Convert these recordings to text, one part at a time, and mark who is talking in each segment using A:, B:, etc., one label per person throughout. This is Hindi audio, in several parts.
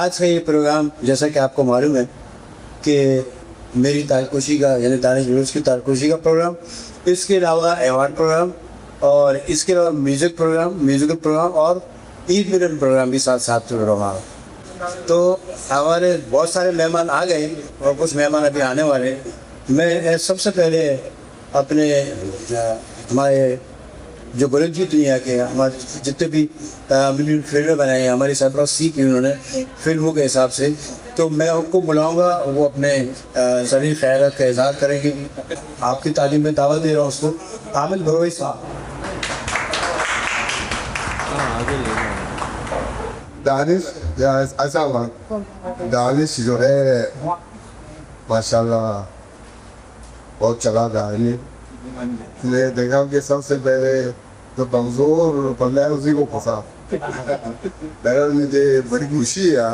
A: आज का ये प्रोग्राम जैसा कि आपको मालूम है कि मेरी तारकुशी का यानी दानिश न्यूज़ की तारकुशी का प्रोग्राम, इसके अलावा अवार्ड प्रोग्राम और इसके अलावा म्यूज़िकल प्रोग्राम और ईद मिलन प्रोग्राम भी साथ साथ चल रहा है। तो हमारे बहुत सारे मेहमान आ गए और कुछ मेहमान अभी आने वाले हैं। मैं सबसे पहले अपने हमारे जो बुलंद जी दुनिया के हमारे जितने भी फिल्में बनाई हैं हमारी सरपरस्त सीख उन्होंने फिल्मों के हिसाब से, तो मैं उनको बुलाऊंगा, वो अपने सभी ख्यालात का इजहार करेंगे। आपकी तालीम में दावत दे रहा हूँ उसको, आमिर भरोई साहब।
B: दानिश ऐसा दानिश जो है माशाल्लाह बहुत चला दानी ने देखा कि सबसे पहले जो कमजोर बंदा है उसी को फंसा। बहरहाल मुझे बड़ी खुशी है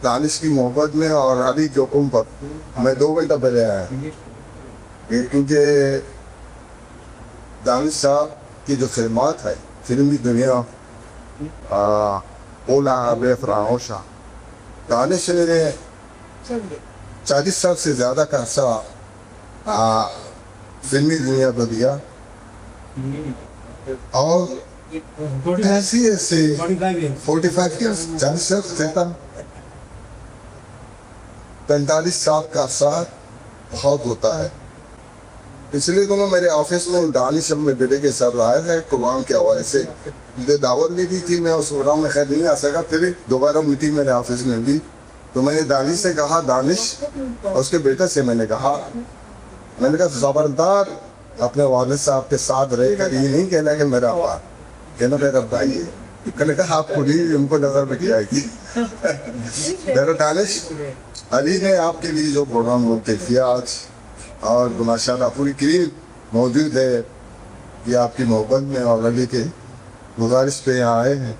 B: दानिश की मोहब्बत में और अली के हुक्म पर मैं 2 घंटा पहले आया, क्योंकि दानिश साहब की जो फिल्मात है फिल्मी दुनिया ओला बेफराओशा, दानिश ने 40 साल से ज़्यादा का अर्सा फिल्मी दुनिया को दिया और ऐसे 45 ईयर्स 40 साल देता 45 साल का अर्सा बहुत होता है। इसलिए तो मेरे ऑफिस में दानिश में बेटे के साथ आया है कुरान के हवाले से मुझे दावत दी थी। मैं उस प्रोग्राम में खैर नहीं आ सका, फिर दोबारा मीटिंग मेरे ऑफिस में हुई तो मैंने दानिश से कहा, दानिश और उसके बेटे से मैंने कहा ज़बरदार अपने वालिद साहब के साथ रहेगा, ये नहीं कहना कि मेरा बाप, कहना मेरा भाई है। मैंने कहा आप खुद ही उनको नजर में आएगी। मेरा दानिश अली ने आपके लिए जो प्रोग्राम किया आज और माशाल्लाह पूरी क्रीम मौजूद है, ये आपकी मोहब्बत में और अली के गुजारिश पे यहाँ आए हैं।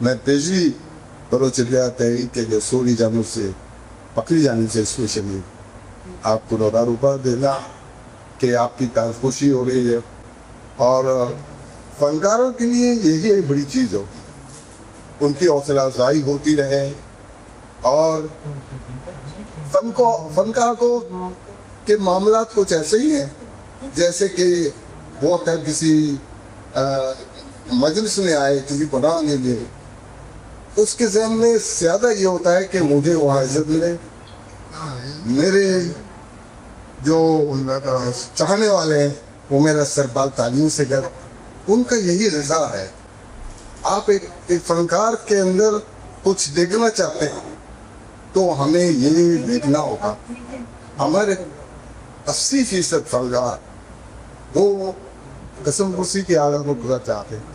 B: मैं तेजी बलोचिया तहरीक के जो सूरी जानब से पकड़ी जाने से स्पेशली आपको रुपा देना कि आपकी तारफुशी हो रही है और फनकारों के लिए यही एक बड़ी चीज़ हो, उनकी हौसला अफजाई होती रहे और फनकार को के मामला कुछ ऐसे ही हैं जैसे कि वो किसी मजलिस में आए किसी गुनाह के लिए, उसके जहन में ज़्यादा ये होता है कि मुझे वहाँ इज्जत मिले, मेरे जो चाहने वाले हैं वो मेरा सरबाल तालीम से कर, उनका यही रजा है। आप एक फनकार के अंदर कुछ देखना चाहते हैं तो हमें यही देखना होगा। हमारे 80% फनकार वो कसम खुशी की आला को पूरा चाहते हैं,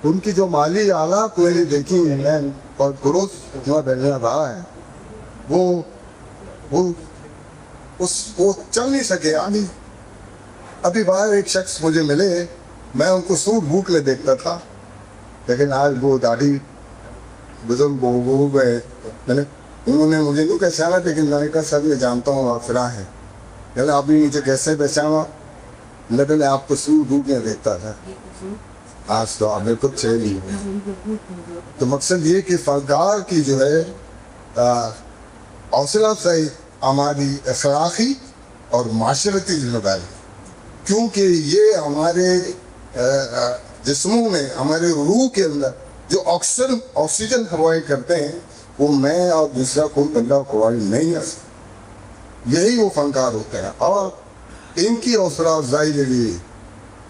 B: उनकी जो माली आला मैंने देखी है और ग्रोथ जो बढ़ने रहा है वो चल नहीं सके। अभी बाहर एक शख्स मुझे मिले, मैं उनको सूट बूट में देखता था, लेकिन आज वो दाढ़ी बुजुर्ग हो गए। मैंने उन्होंने मुझे नहीं पहचाना, लेकिन मैंने कहा सर मैं जानता हूँ आप फिरा है, कहना अभी मुझे कैसे पहचाना, लेकिन आपको सूट बूट में देखता था, आज तो आप बिल्कुल चेंज ही है। तो मकसद ये कि फनकार की जो है हौसला अफजाई हमारी अखलाकी और माशरती जिम्मेदारी, क्योंकि ये हमारे जिस्मों में हमारे रूह के अंदर जो ऑक्सीजन हवाएं करते हैं वो मैं और दूसरा कोई बंदा प्रोवाइड नहीं कर सकता, यही वो फनकार होते हैं। और इनकी हौसला अफजाई के लिए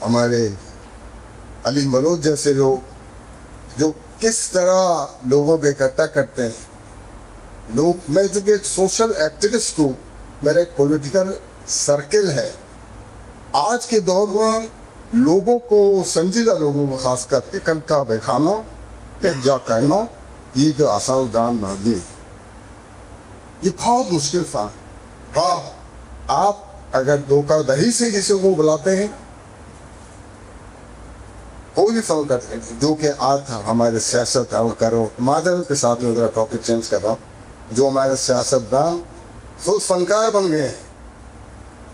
B: हमारे अली बलोच जैसे लोग जो किस तरह लोगों को इकट्ठा करते हैं, लोग मैं चूँकि एक सोशल एक्टिविस्ट हूँ, मेरा एक पॉलिटिकल सर्किल है। आज के दौर में लोगों को, संजीदा लोगों को खास करके इकट्ठा बैठाना, जा कहना, ये जो आसान दान नहीं, ये बहुत मुश्किल था। हाँ, आप अगर धोखाधड़ी से किसी को बुलाते हैं कोई भी फल करते हैं, जो कि आज हमारे सियासत करो मादर के साथ में टॉपिक चेंज कर रहा हूँ, जो हमारे सियासतदान खुद फनकार बन गए,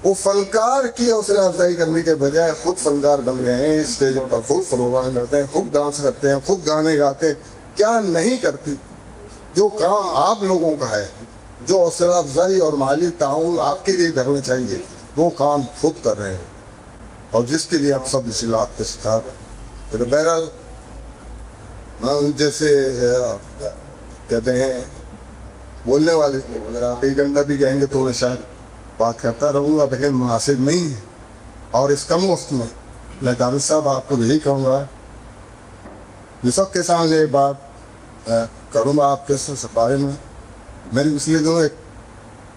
B: वो फनकार की हौसला अफजाई करने के बजाय खुद फनकार बन गए हैं। स्टेज पर खुद प्रोग्राम करते हैं, खुद डांस करते हैं, खुद गाने गाते हैं। क्या नहीं करती। जो काम आप लोगों का है, जो हौसला अफजाई और माली ताउन आपके लिए करना चाहिए, वो काम खुद कर रहे हैं और जिसके लिए आप सब मुश्किलात के शिकार हैं। तो बहरहाल जैसे कहते हैं बोलने वाले, अगर आप 1 घंटा भी कहेंगे तो मैं शायद बात करता रहूँगा, लेकिन मुनासिब नहीं है। और इस कम वक्त में मैं दानिश साहब आपको यही कहूँगा, सबके सामने एक बात करूँगा आपके से बारे में। मैंने पिछले दिनों एक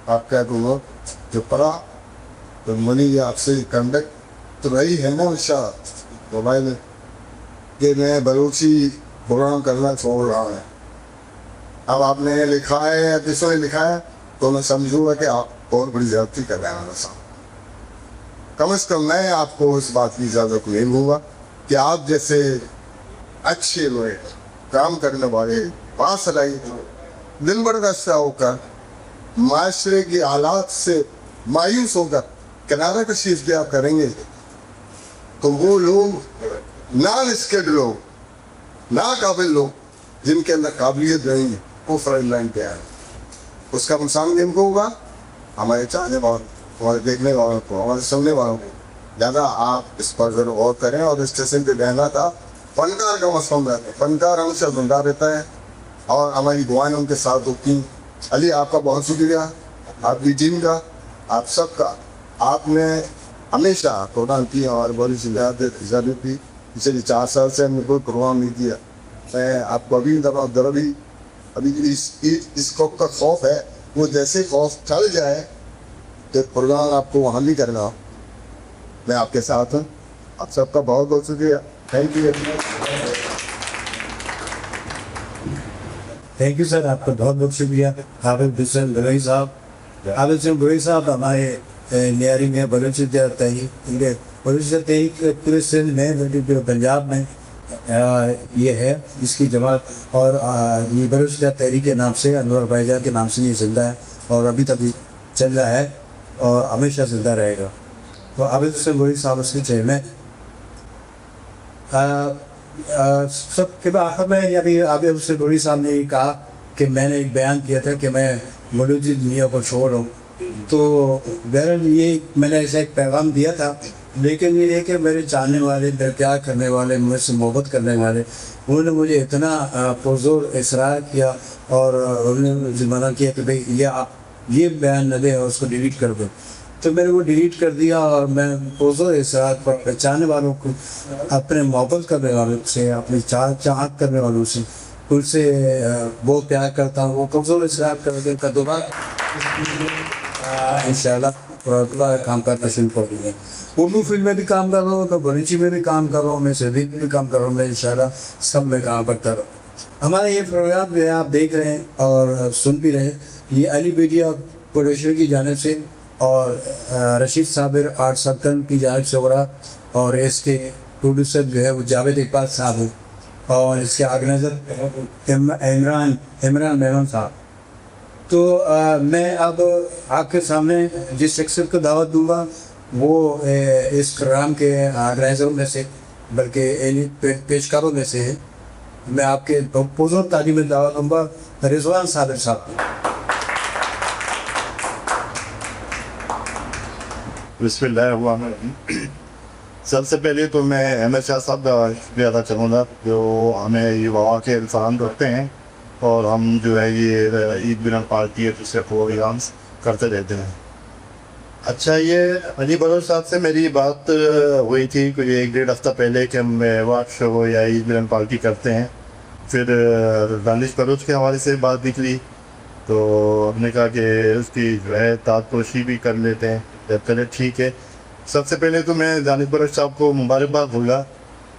B: आप कह दूँगा जो पढ़ा तो मनी आपसे कंडक्ट तो रही है ना मोबाइल में कि मैं बलूची प्रोग्राम करना छोड़ रहा हूँ। अब आपने लिखा है या किसी ने लिखा है तो मैं समझूंगा कि आप बहुत बड़ी ज्यादती कर रहे हैं मेरे साथ। कम से कम मैं आपको इस बात की इजाज़त नहीं दूँगा कि आप जैसे अच्छे लोग काम करने वाले पास रही दिन भर का होकर माशरे की हालात से मायूस होकर किनारा कशी इख्तियार करेंगे तो वो लोग नॉन स्किल्ड लोग, नाकाबिल लोग, जिनके अंदर काबिलियत नहीं है, वो फ्रंट लाइन पे आए। उसका नुकसान भी हमको होगा, हमारे चाहने वालों, हमारे देखने वालों को, हमारे सुनने वालों को। ज़्यादा आप इस पर जरूर गौर करें। और स्टेशन पे रहना था फनकार का मसला रहता है, फनकार हमसे जिंदा रहता है और हमारी दुआएं उनके साथ होती हैं। अली आपका बहुत शुक्रिया, आपकी टीम का, आप सबका। आपने हमेशा प्रोग्राम किया और बड़ी इजाज़त थी। पिछले 4 साल से हमने कोई प्रोग्राम नहीं किया। मैं आपको अभी अभी इसको का खौफ है, वो जैसे खौफ चल जाए तो प्रोग्राम आपको वहाँ भी करना। मैं आपके साथ हूँ। आप सबका बहुत बहुत शुक्रिया। Thank you.
A: Thank you sir, आपका बहुत बहुत शुक्रिया। हाफिज़ हुसैन बलोची साहब, हाफिज़ हुसैन बलोची साहब हमारे नियारी में बलूचिस्तान पूरे सिंध में, पंजाब में ये है इसकी जमात। और ये बलूचिस्तान तहरीक के नाम से, अनवर भाईजान के नाम से ये जिंदा है और अभी तक भी चल रहा है और हमेशा जिंदा रहेगा। तो हाफिज़ हुसैन बलोची साहब उसके चेयरमैन। सब के आखिर में अभी हाफिज़ हुसैन बलोची साहब ने कहा कि मैंने एक बयान किया था कि मैं बलूची दुनिया को छोड़ रहा हूँ। तो बहरहाल ये मैंने ऐसा एक पैगाम दिया था, लेकिन ये है कि मेरे चाहने वाले, मेरे प्यार करने वाले, मुझसे मोहब्बत करने वाले, उन्होंने मुझे इतना पुरजोर इसरार किया और उन्होंने मना किया कि भाई ये बयान न दे और उसको डिलीट कर दो। तो मैंने वो डिलीट कर दिया और मैं पुरजोर इसरार पर चाहने वालों को, अपने मोहब्बत करने वालों से, अपनी चाहत करने वालों से, उनसे बहुत प्यार करता हूँ। वो पुरजोर इसरार कर दोबारा इंशाल्लाह काम करना शुरू कर देंगे। उर्दू फिल्म में भी काम कर रहा हूँ, तो बलूची में भी काम कर रहा हूँ, मैं सिंधी में भी काम कर रहा हूँ, मैं इंशाल्लाह सब में काम करता रहूँ। हमारा ये प्रोग्राम जो है आप देख रहे हैं और सुन भी रहे हैं, ये अली मीडिया प्रोड्यूसर की जानिब से और रशीद साबिर आर्ट सर्कल की जानिब से हो रहा, और इसके प्रोड्यूसर जो है वो जावेद इकबाल साहब हैं और इसके ऑर्गेनाइजर इमरान मेमन साहब। तो मैं अब आपके सामने जिस शख्सियत को दावत दूंगा वो इस प्रोग्राम के ऑर्गेनाइजरों में से, बल्कि पेशकारों में से है। मैं आपके पुरजोर तारीफ में दावत दूंगा रिजवान साबिर साहब।
C: बिस्मिल्लाह। सबसे पहले तो मैं अहमद शाह साहब का शुक्रिया अदा करूँगा जो हमें युवाओं के इंसान रखते हैं और हम जो है ये ईद मिलन पार्टी है दूसरे प्रोग्राम करते रहते हैं। अच्छा, ये अली बलोच साहब से मेरी बात हुई थी कोई 1-1.5 हफ्ता पहले कि हम वाक शो या ईद मिलन पार्टी करते हैं। फिर दानिश बलोच के हवाले से बात निकली तो हमने कहा कि उसकी जो है ताजपोशी भी कर लेते हैं। चले ठीक है। सबसे पहले तो मैं दानिश बलोच साहब को मुबारकबाद दूँगा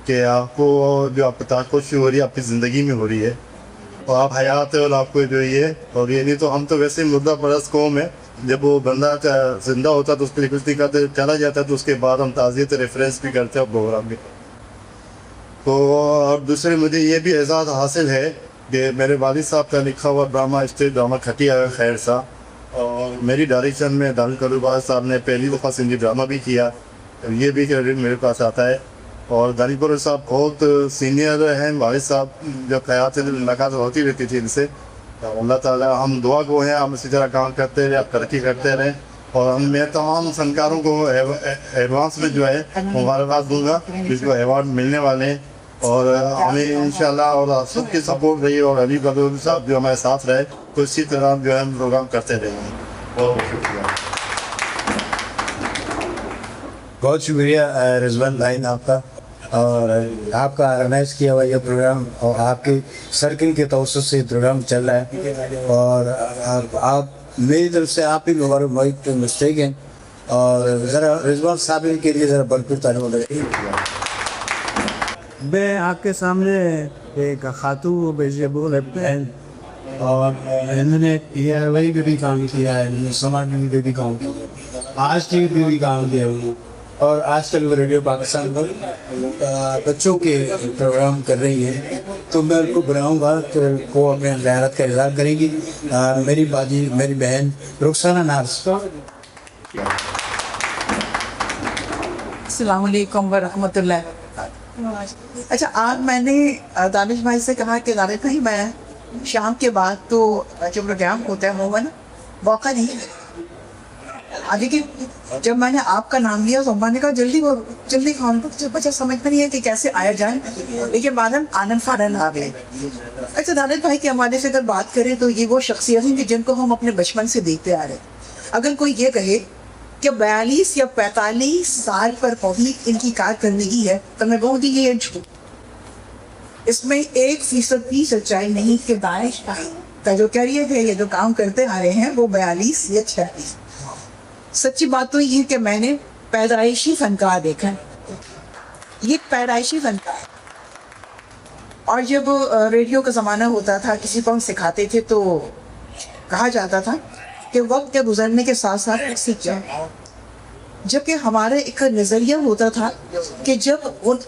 C: कि आपको जो आपकी ताजपोशी हो रही है आपकी ज़िंदगी में हो रही है और आप हयात है और आपको जो ये और ये नहीं तो हम तो वैसे मुद्दा परस्त कौम है। जब वो बंदा जिंदा होता तो उसकी लिखती का चला जाता तो उसके बाद हम ताज़ियत रेफरेंस भी करते हैं प्रोग्राम में। तो और दूसरे मुझे ये भी एजाज़ हासिल है कि मेरे वालिद साहब का लिखा हुआ ड्रामा स्टेज ड्रामा खटिया खैर सा और मेरी डायरेक्शन में दानिश कलूबाज साहब ने पहली दफ़ा सिंधी ड्रामा भी किया। ये भी क्रेडिट मेरे पास आता है और दानिशपुर साहब बहुत सीनियर हैं। वालिद साहब जब ख्याल से मुलाकात होती रहती थी इनसे। अल्लाह ताला हम दुआ को हैं, हम इसी तरह काम करते रहे, आप तरक्की करते रहें। और मैं तमाम फनकारों को एडवांस में जो है मुबारकबाद दूंगा जिसको अवार्ड मिलने वाले हैं। और हमें इंशाल्लाह और सबकी सपोर्ट रही और अली बदौल साहब जो हमारे साथ रहे तो इसी तरह जो है हम प्रोग्राम करते रहेंगे। बहुत बहुत शुक्रिया।
A: बहुत शुक्रिया रिजवान भाई आपका, और आपका ऑर्गेनाइज किया हुआ ये प्रोग्राम और आपके सर्किल के तवज्जुह से प्रोग्राम चल रहा है। और आप मेरी तरफ से आप ही मुबारक मिस्टेक हैं। और ज़रा रिजवान साहब के लिए ज़रा भरपूर तारीफ है। मैं आपके सामने एक खातून बेजबूल बहन, और इन्होंने वही भी काम किया है, समाज में भी काम किया, आज की भी काम किया है। और आजकल वो रेडियो पाकिस्तान पर बच्चों के प्रोग्राम कर रही है, तो मैं उनको बुलाऊँगा तो वो अपने ज़ियारत का इज़हार करेंगी। मेरी बाजी, मेरी बहन रुखसाना नाज।
D: अस्सलाम वालेकुम वरहमतुल्लाह। अच्छा, आज मैंने दानिश भाई से कहा कि दानिश भाई मैं शाम के बाद तो जब प्रोग्राम होता है होगा ना, मौका नहीं लेकिन जब मैंने आपका नाम लिया तो मैंने कहा जल्दी खान को बच्चा समझ में नहीं है कि कैसे आया जाए, लेकिन बाद में आनंद फानंद आ गए। अच्छा, दानिश भाई के हमारे से अगर बात करें तो ये वो शख्सियत हैं कि जिनको हम अपने बचपन से देखते आ रहे हैं। अगर कोई ये कहे कि 42 या 45 साल पर पहुंची इनकी कारकर्दगी है तो मैं कहूँगी ये झूठ, इसमें 1% भी सच्चाई नहीं कि दानिश भाई का जो करियर है, ये जो काम करते आ रहे हैं वो 42 या 46। सच्ची बात तो ये कि मैंने पैदाइशी फनकार देखा है, ये पैदाइशी फनकार। और जब रेडियो का ज़माना होता था, किसी को हम सिखाते थे तो कहा जाता था कि वक्त के गुजरने के साथ साथ सीख जाए, जबकि हमारा एक नज़रिया होता था कि जब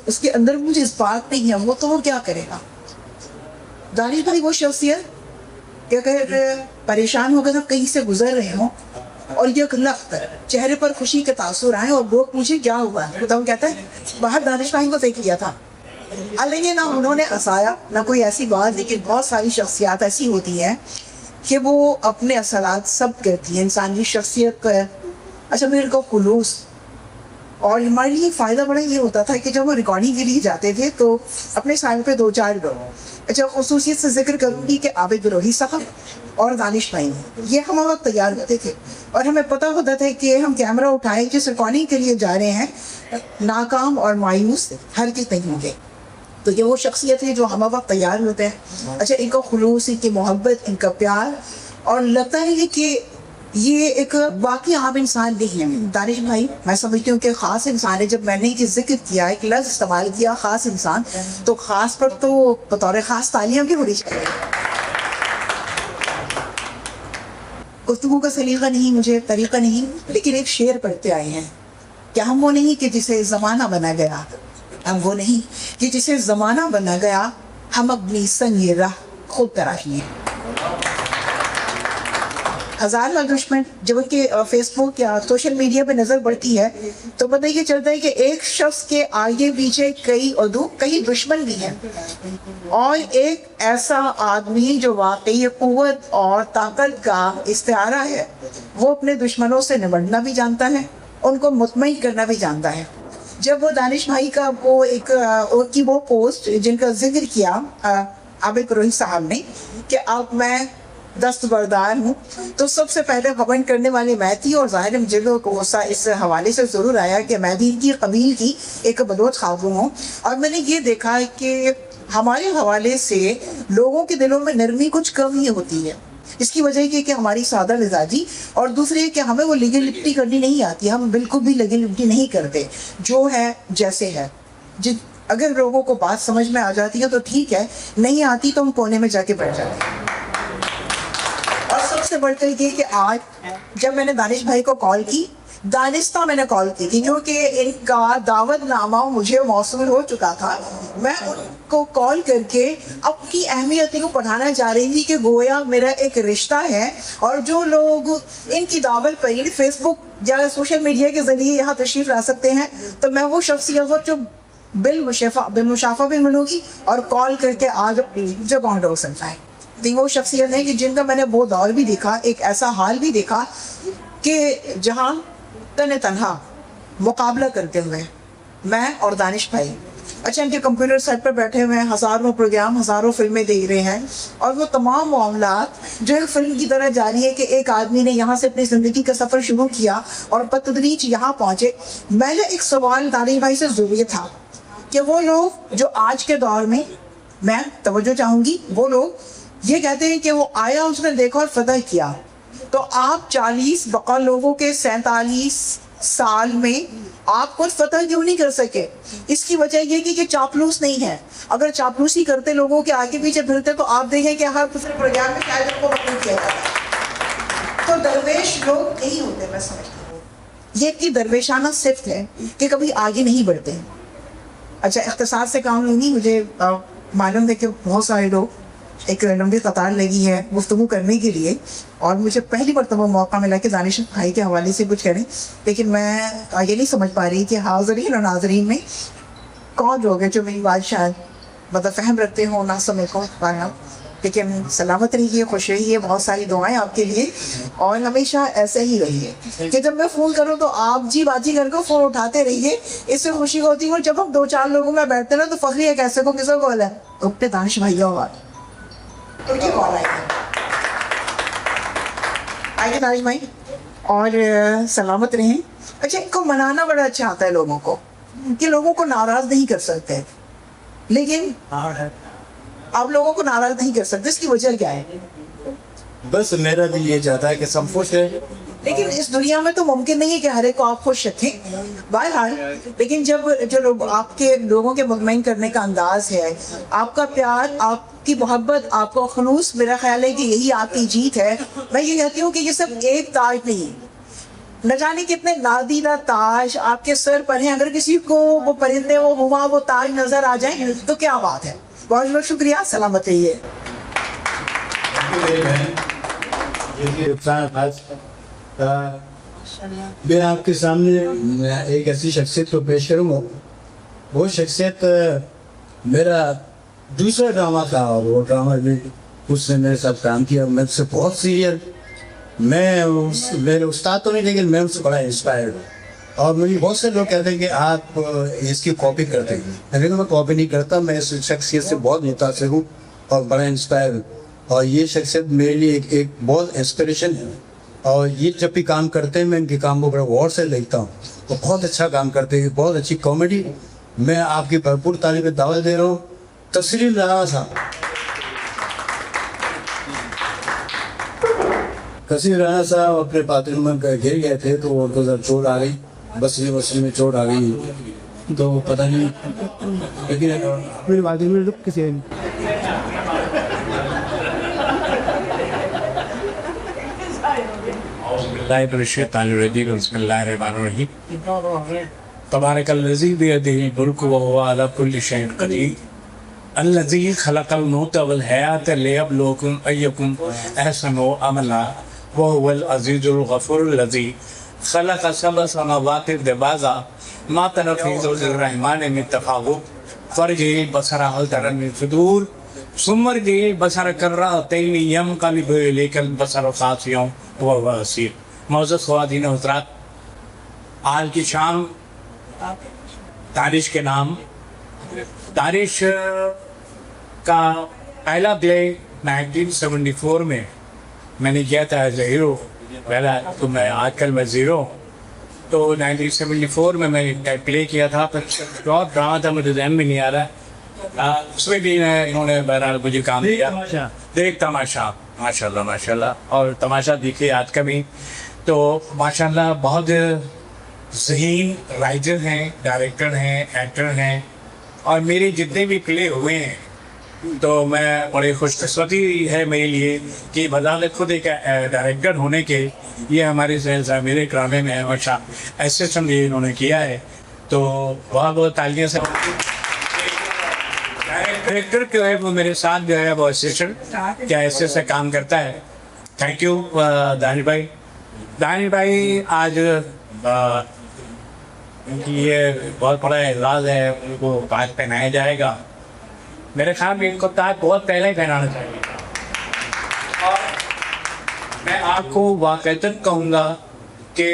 D: उसके अंदर मुझे इस बात नहीं है वो तो वो क्या करेगा। दानिश भाई वो शख्सियत कि अगर परेशान होकर सब कहीं से गुजर रहे हों और ये चेहरे पर खुशी के तासुर आए और लोग पूछे क्या हुआ, तो हम कहते हैं बाहर दानिश भाई को देख लिया था। हालांकि ना उन्होंने हंसाया ना कोई ऐसी बात, लेकिन बहुत सारी शख्सियात ऐसी होती हैं कि वो अपने असरात सब करती हैं इंसानी शख्सियत पर। अच्छा, मेरे को खुलूस और हमारे लिए फ़ायदा बड़ा ये होता था कि जब वो रिकॉर्डिंग के लिए जाते थे तो अपने साइड पे 2-4 लोग, अच्छा खसूसियत से जिक्र करूँगी कि आबिद बिरोही साहब और दानिश भाई, ये हम वक्त तैयार होते थे और हमें पता होता था कि हम कैमरा उठाए जिस रिकॉर्डिंग के लिए जा रहे हैं नाकाम और मायूस हरकत नहीं होंगे। तो ये वो शख्सियत है जो हम वक्त तैयार होते हैं। अच्छा, इनका खुलूस, इनकी मोहब्बत, इनका प्यार, और लगता है कि ये एक बाकी आम इंसान भी हैं। दानिश भाई मैं समझती हूँ कि ख़ास इंसान है। जब मैंने ये जिक्र किया, एक लफ्ज़ इस्तेमाल किया ख़ास इंसान, तो ख़ास पर तो बतौर ख़ास तालियां भी होनी चाहिए। गुफ्तगू का सलीका नहीं, मुझे तरीका नहीं, लेकिन एक शेर पढ़ते आए हैं कि हम वो नहीं कि जिसे ज़माना बना गया, हम वो नहीं कि जिसे ज़माना बना गया, हम अपनी संग राह खुद तराशिए। हज़ार लाख दुश्मन जब उनके फेसबुक या सोशल मीडिया पे नज़र पड़ती है तो पता ये चलता है कि एक शख्स के आगे पीछे कई दुश्मन भी हैं, और एक ऐसा आदमी जो वाकई क़ुव्वत और ताकत का इस्तिआरा है, वो अपने दुश्मनों से निपटना भी जानता है, उनको मुतमईन करना भी जानता है। जब वो दानिश भाई का वो एक उनकी वो पोस्ट जिनका जिक्र किया आबिद बिरोही साहब ने कि अब मैं दस्तबरदार हूँ, तो सबसे पहले कमेंट करने वाली मैं थी, और ज़ाहिर मुझे को गुस्सा इस हवाले से ज़रूर आया कि मैं भी इनकी कबील की एक बलोच खातून हूँ। और मैंने ये देखा कि हमारे हवाले से लोगों के दिलों में नरमी कुछ कम ही होती है। इसकी वजह ये कि हमारी सादा मिजाजी, और दूसरी कि हमें वो लिगी लिपटी करनी नहीं आती, हम बिल्कुल भी लिगी लिपटी नहीं करते, जो है जैसे है। अगर लोगों को बात समझ में आ जाती है तो ठीक है, नहीं आती तो हम कोने में जाके बैठ जाते हैं। और सबसे बढ़कर ये कि आज जब मैंने दानिश भाई को कॉल की, दानिस्ता मैंने कॉल की थी क्योंकि इनका दावतनामा मुझे मौसूल हो चुका था। मैं उनको कॉल करके अपनी अहमियत को बढ़ाना चाह रही थी कि गोया मेरा एक रिश्ता है, और जो लोग इनकी दावत पर फेसबुक या सोशल मीडिया के ज़रिए यहाँ तशरीफ़ ला सकते हैं, तो मैं वो शख्सियत जो बिलमुशाफा भी मिलूंगी और कॉल करके आज जो कौन हो सकता है। तो वो शख्सियत है कि जिनका मैंने वो दौर भी देखा, एक ऐसा हाल भी देखा कि जहाँ तन्हा मुकाबला करते हुए मैं और दानिश भाई, अच्छा इनके कंप्यूटर सेट पर बैठे हुए हैं, हज़ारों प्रोग्राम, हज़ारों फिल्में देख रहे हैं, और वो तमाम मामलात जो एक फिल्म की तरह जारी है कि एक आदमी ने यहाँ से अपनी ज़िंदगी का सफ़र शुरू किया और बतदरीज यहाँ पहुँचे। मैंने एक सवाल दानिश भाई से ज़रूरी था कि वो लोग जो आज के दौर में, मैं तवज्जो चाहूँगी, वो लोग ये कहते हैं कि वो आया, उसने देखा और फतह किया, तो आप 40 बका लोगों के 47 साल में आप खुद फतह क्यों नहीं कर सके? इसकी वजह ये कि चापलूस नहीं है। अगर चापलूसी करते, लोगों के आगे पीछे फिरते, तो आप देखें कि हर दूसरे प्रोग्राम में शायद उनको मकबूल किया जाता। तो दरवेश लोग नहीं होते, मैं समझती हूँ ये इतनी दरवेशाना सिफ्त है कि कभी आगे नहीं बढ़ते। अच्छा, इख्तिसार से काम लूँगी, मुझे मालूम है कि बहुत सारे लोग एक लंबी कतार लगी है गुफ्तगू करने के लिए, और मुझे पहली मरतबा मौका मिला कि दानिश भाई के हवाले से कुछ करें, लेकिन मैं ये नहीं समझ पा रही कि हाज़रीन और नाज़रीन में कौन लोग हैं जो मेरी बात शायद मतलब फ़हम रखते हो, ना समझ को पाया। लेकिन सलामत रहिए, खुश रहिए, बहुत सारी दुआएं आपके लिए, और हमेशा ऐसे ही रहिए कि जब मैं फ़ोन करूँ तो आप जी बाजी करके फ़ोन उठाते रहिए, इससे खुशी होती है। और जब हम 2-4 लोगों में बैठते ना, तो फ़ख्री है कैसे को किसको कॉल है, अपने दानिश भाई का आवाज़ उनकी कॉल आइए दानिश भाई, और सलामत रहें। अच्छा, इनको मनाना बड़ा अच्छा आता है लोगों को, कि लोगों को नाराज़ नहीं कर सकते, लेकिन आप लोगों को नाराज़ नहीं कर सकते, इसकी वजह क्या है?
A: बस मेरा दिल ये चाहता है कि सब खुश है,
D: लेकिन इस दुनिया में तो मुमकिन नहीं है कि हर एक को आप खुश रखें बहरहाल। लेकिन जब जो लोग आपके लोगों के मुतमईन करने का अंदाज है, आपका प्यार, आपकी मोहब्बत, आपका खलूस, मेरा ख्याल है कि यही आपकी जीत है। मैं ये कहती हूँ कि ये सब एक ताज नहीं, न जाने कितने नादीदा ताज आपके सर पर हैं। अगर किसी को वो परिंदे, वो हुआ, वो ताज नजर आ जाए तो क्या बात है। बहुत बहुत शुक्रिया, सलामत रहिए।
A: मैं आपके सामने एक ऐसी शख्सियत को पेश करूँगा। वो शख्सियत मेरा दूसरा ड्रामा था, और वो ड्रामा भी उसने मेरे साथ काम किया। मैं उससे बहुत सीरियस, मेरे उस्ताद तो नहीं, लेकिन मैं उससे बड़ा इंस्पायर्ड हूँ। और मुझे बहुत से लोग कहते हैं कि आप इसकी कॉपी करते हैं, लेकिन मैं कॉपी नहीं करता। मैं इस शख्सियत से बहुत मुतासिर हूँ और बड़ा इंस्पायर हूँ, और ये शख्सियत मेरे लिए एक बहुत इंस्पिरेशन है। और ये जब भी काम करते हैं, मैं इनके काम को बड़ा गौर से देखता हूँ। वो बहुत अच्छा काम करते हैं, बहुत अच्छी कॉमेडी। मैं आपकी भरपूर तारीफ दावत दे रहा हूँ। तस्लीम राणा साहब, तस्लीम राणा साहब अपने बाथरूम में गिर गए थे, तो उनको जब चोट आ गई, बसरी में चोट आ गई, तो पता नहीं, लेकिन अपने बाथरूम में किसी
E: तबारकल्लज़ी बियदिहिल मुल्कु व हुवा अला कुल्लि शैइन क़दीर अल्लज़ी खलक़ल मौत वल हयात लियब्लुवकुम अय्युकुम अहसनु अमला व हुवल अज़ीज़ुल गफ़ूरुल लज़ी खलक़ सबअ समावाति तिबाक़ा मा तरा फ़ी ज़ुल्क़िर रहमानि मिन तफ़ावुत फ़रजिइल बसरा हल तरा मिन फ़ुतूर सुम्मा रजिइल बसरा कर्रतैनि यंक़लिबु इलैकल बसरु ख़ासिअन व हुवा हसीर। मौजूद ख़वातीन व हज़रात, आज की शाम दानिश के नाम, दानिश का पहला प्ले 1974 में मैंने किया था एज ए हीरो। पहला तो मैं आजकल मैं ज़ीरो, तो 1974 में मैंने प्ले किया था। पर बहुत ड्रामा था, मुझे ध्यान भी नहीं आ रहा। उसमें भी इन्होंने बहरहाल मुझे काम दिया। देख तमाशा, माशाल्लाह माशाल्लाह, और तमाशा देखिए आज का भी। तो माशाल्लाह बहुत ज़हीन राइटर हैं, डायरेक्टर हैं, एक्टर हैं, और मेरे जितने भी प्ले हुए हैं, तो मैं बड़ी खुशकिस्मती है मेरे लिए कि बजाने खुद एक डायरेक्टर होने के ये हमारे मेरे ड्रामे में हमेशा एसिस्टेंट भी इन्होंने किया है। तो बहुत बहुत तालियां से। डायरेक्टर जो है वो मेरे साथ जो है वो असिस्टेंट क्या ऐसे से काम करता है। Thank you. दानिश भाई आज क्योंकि ये बहुत बड़ा एजाज़ है, उनको ताज पहनाया जाएगा। मेरे ख्याल में इनको ताज बहुत पहले ही पहनाना चाहिए। और मैं आपको वाक़ईतन कहूँगा कि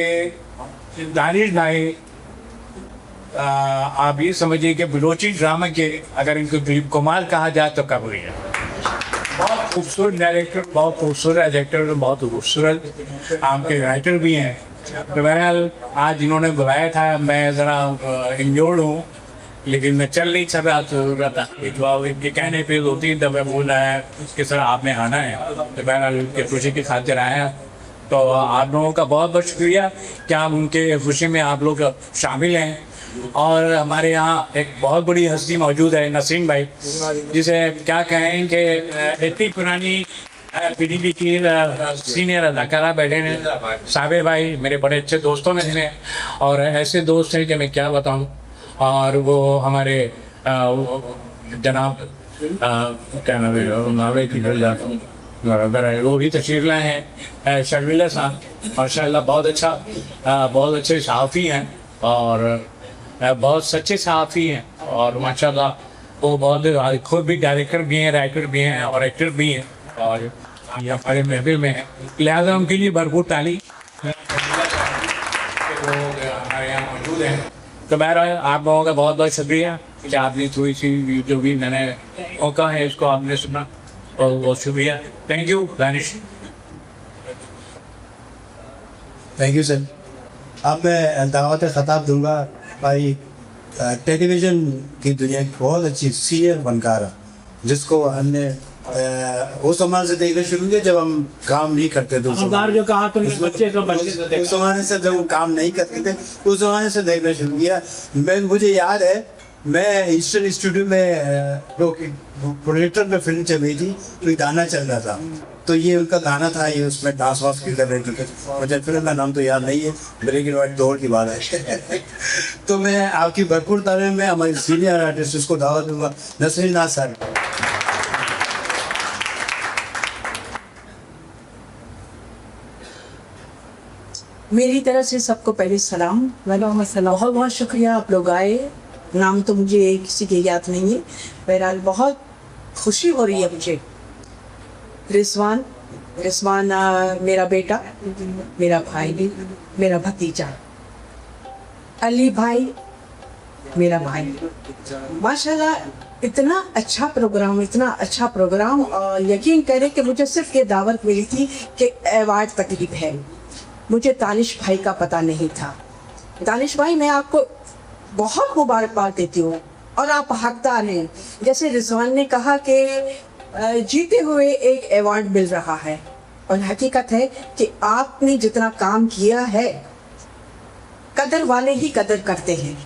E: दानिश भाई, आप ये समझिए कि बलोची ड्रामा के अगर इनको दिलीप कुमार कहा जाए तो कब हुई है। बहुत खूबसूरत डायरेक्टर, बहुत खूबसूरत एडिटर, बहुत खूबसूरत आपके राइटर भी हैं। तो बहरहाल आज इन्होंने बुलाया था, मैं ज़रा इंजोर्ड हूँ, लेकिन मैं चल नहीं सक रहा तो इनके कहने पे 2-3 दफ़े बोल रहा है कि सर आपने आना है। तो बहरहाल उनके खुशी की खातिर आया। तो आप लोगों का बहुत बहुत शुक्रिया कि आप उनके खुशी में आप लोग शामिल हैं। और हमारे यहाँ एक बहुत बड़ी हस्ती मौजूद है, नसीम भाई, जिसे क्या कहें कि इतनी पुरानी पीडीपी की सीनियर अदाकारा बैठे हैं। साबिर भाई मेरे बड़े अच्छे दोस्तों में हैं और ऐसे दोस्त हैं कि मैं क्या बताऊँ। और वो हमारे जनाब क्या नाम है, वो भी तशरीफ लाए हैं, शर्मिला साहब, माशाल्लाह बहुत अच्छे सहाफ़ी हैं और बहुत सच्चे सहाफ़ी हैं। और माशाल्लाह वो बहुत खुद भी डायरेक्टर भी हैं, राइटर भी हैं और एक्टर भी हैं और ये हमारे महफिल में है, लिहाजा उनके लिए भरपूर ताली वो हमारे यहाँ मौजूद हैं। तो बहरहाल आप लोगों का बहुत बहुत शुक्रिया कि आपने थोड़ी सी जो भी मैंने मौका है इसको आपने सुना, और बहुत शुक्रिया। Thank you Danish.
A: Thank you sir. अब मैं दावत ख़ताब दूंगा भाई टेलीविज़न की दुनिया की बहुत अच्छी सीनियर फनकार है, जिसको हमने उस ज़माने से देखना शुरू किया जब हम काम नहीं करते थे।
E: जो कहा तो बच्चे
A: उस ज़माने से जब वो काम नहीं करते थे उस ज़माने से देखना शुरू किया। मुझे याद है मैं ईस्टर्न स्टूडियो में प्रोजेक्टर में फिल्म चल रही थी, तो गाना चल रहा था, तो ये उनका गाना था, ये उसमें डांस वांस भी कर रहे थे। मुझे फिल्म का नाम तो याद नहीं है, ब्रेक एंड व्हाइट दौड़ की बात है। तो मैं आपकी भरपूर तारीफ में हमारे सीनियर आर्टिस्ट उसको दावत दूंगा, नसरीन नाज सर।
D: मेरी तरफ से सबको पहले सलाम। बहुत बहुत शुक्रिया आप लोग आए। नाम तो मुझे किसी के याद नहीं है, बहरहाल बहुत खुशी हो रही है मुझे। रिजवान मेरा बेटा, मेरा भाई, मेरा भतीजा। अली भाई मेरा भाई। माशाल्लाह इतना अच्छा प्रोग्राम और यकीन करें कि मुझे सिर्फ ये दावत मिली थी कि अवार्ड तकरीब है। मुझे दानिश भाई का पता नहीं था। दानिश भाई मैं आपको बहुत मुबारकबाद देती हूँ और आप हकदार हैं। जैसे रिजवान ने कहा कि जीते हुए एक अवार्ड मिल रहा है, और हकीकत है कि आपने जितना काम किया है कदर वाले ही कदर करते हैं,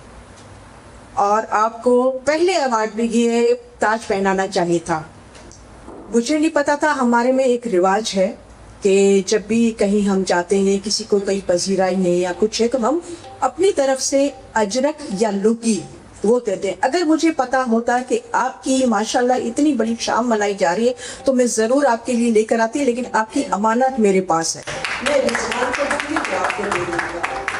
D: और आपको पहले अवार्ड में ये ताज पहनाना चाहिए था। मुझे नहीं पता था, हमारे में एक रिवाज है कि जब भी कहीं हम जाते हैं, किसी को कहीं पजीराई है या कुछ है, तो हम अपनी तरफ से अजरक या लुकी वो देते हैं। अगर मुझे पता होता कि आपकी माशाल्लाह इतनी बड़ी शाम मनाई जा रही है तो मैं ज़रूर आपके लिए लेकर आती, लेकिन आपकी अमानत मेरे पास है। मैं रिजवान को दूंगी तो आपको दे दूंगा।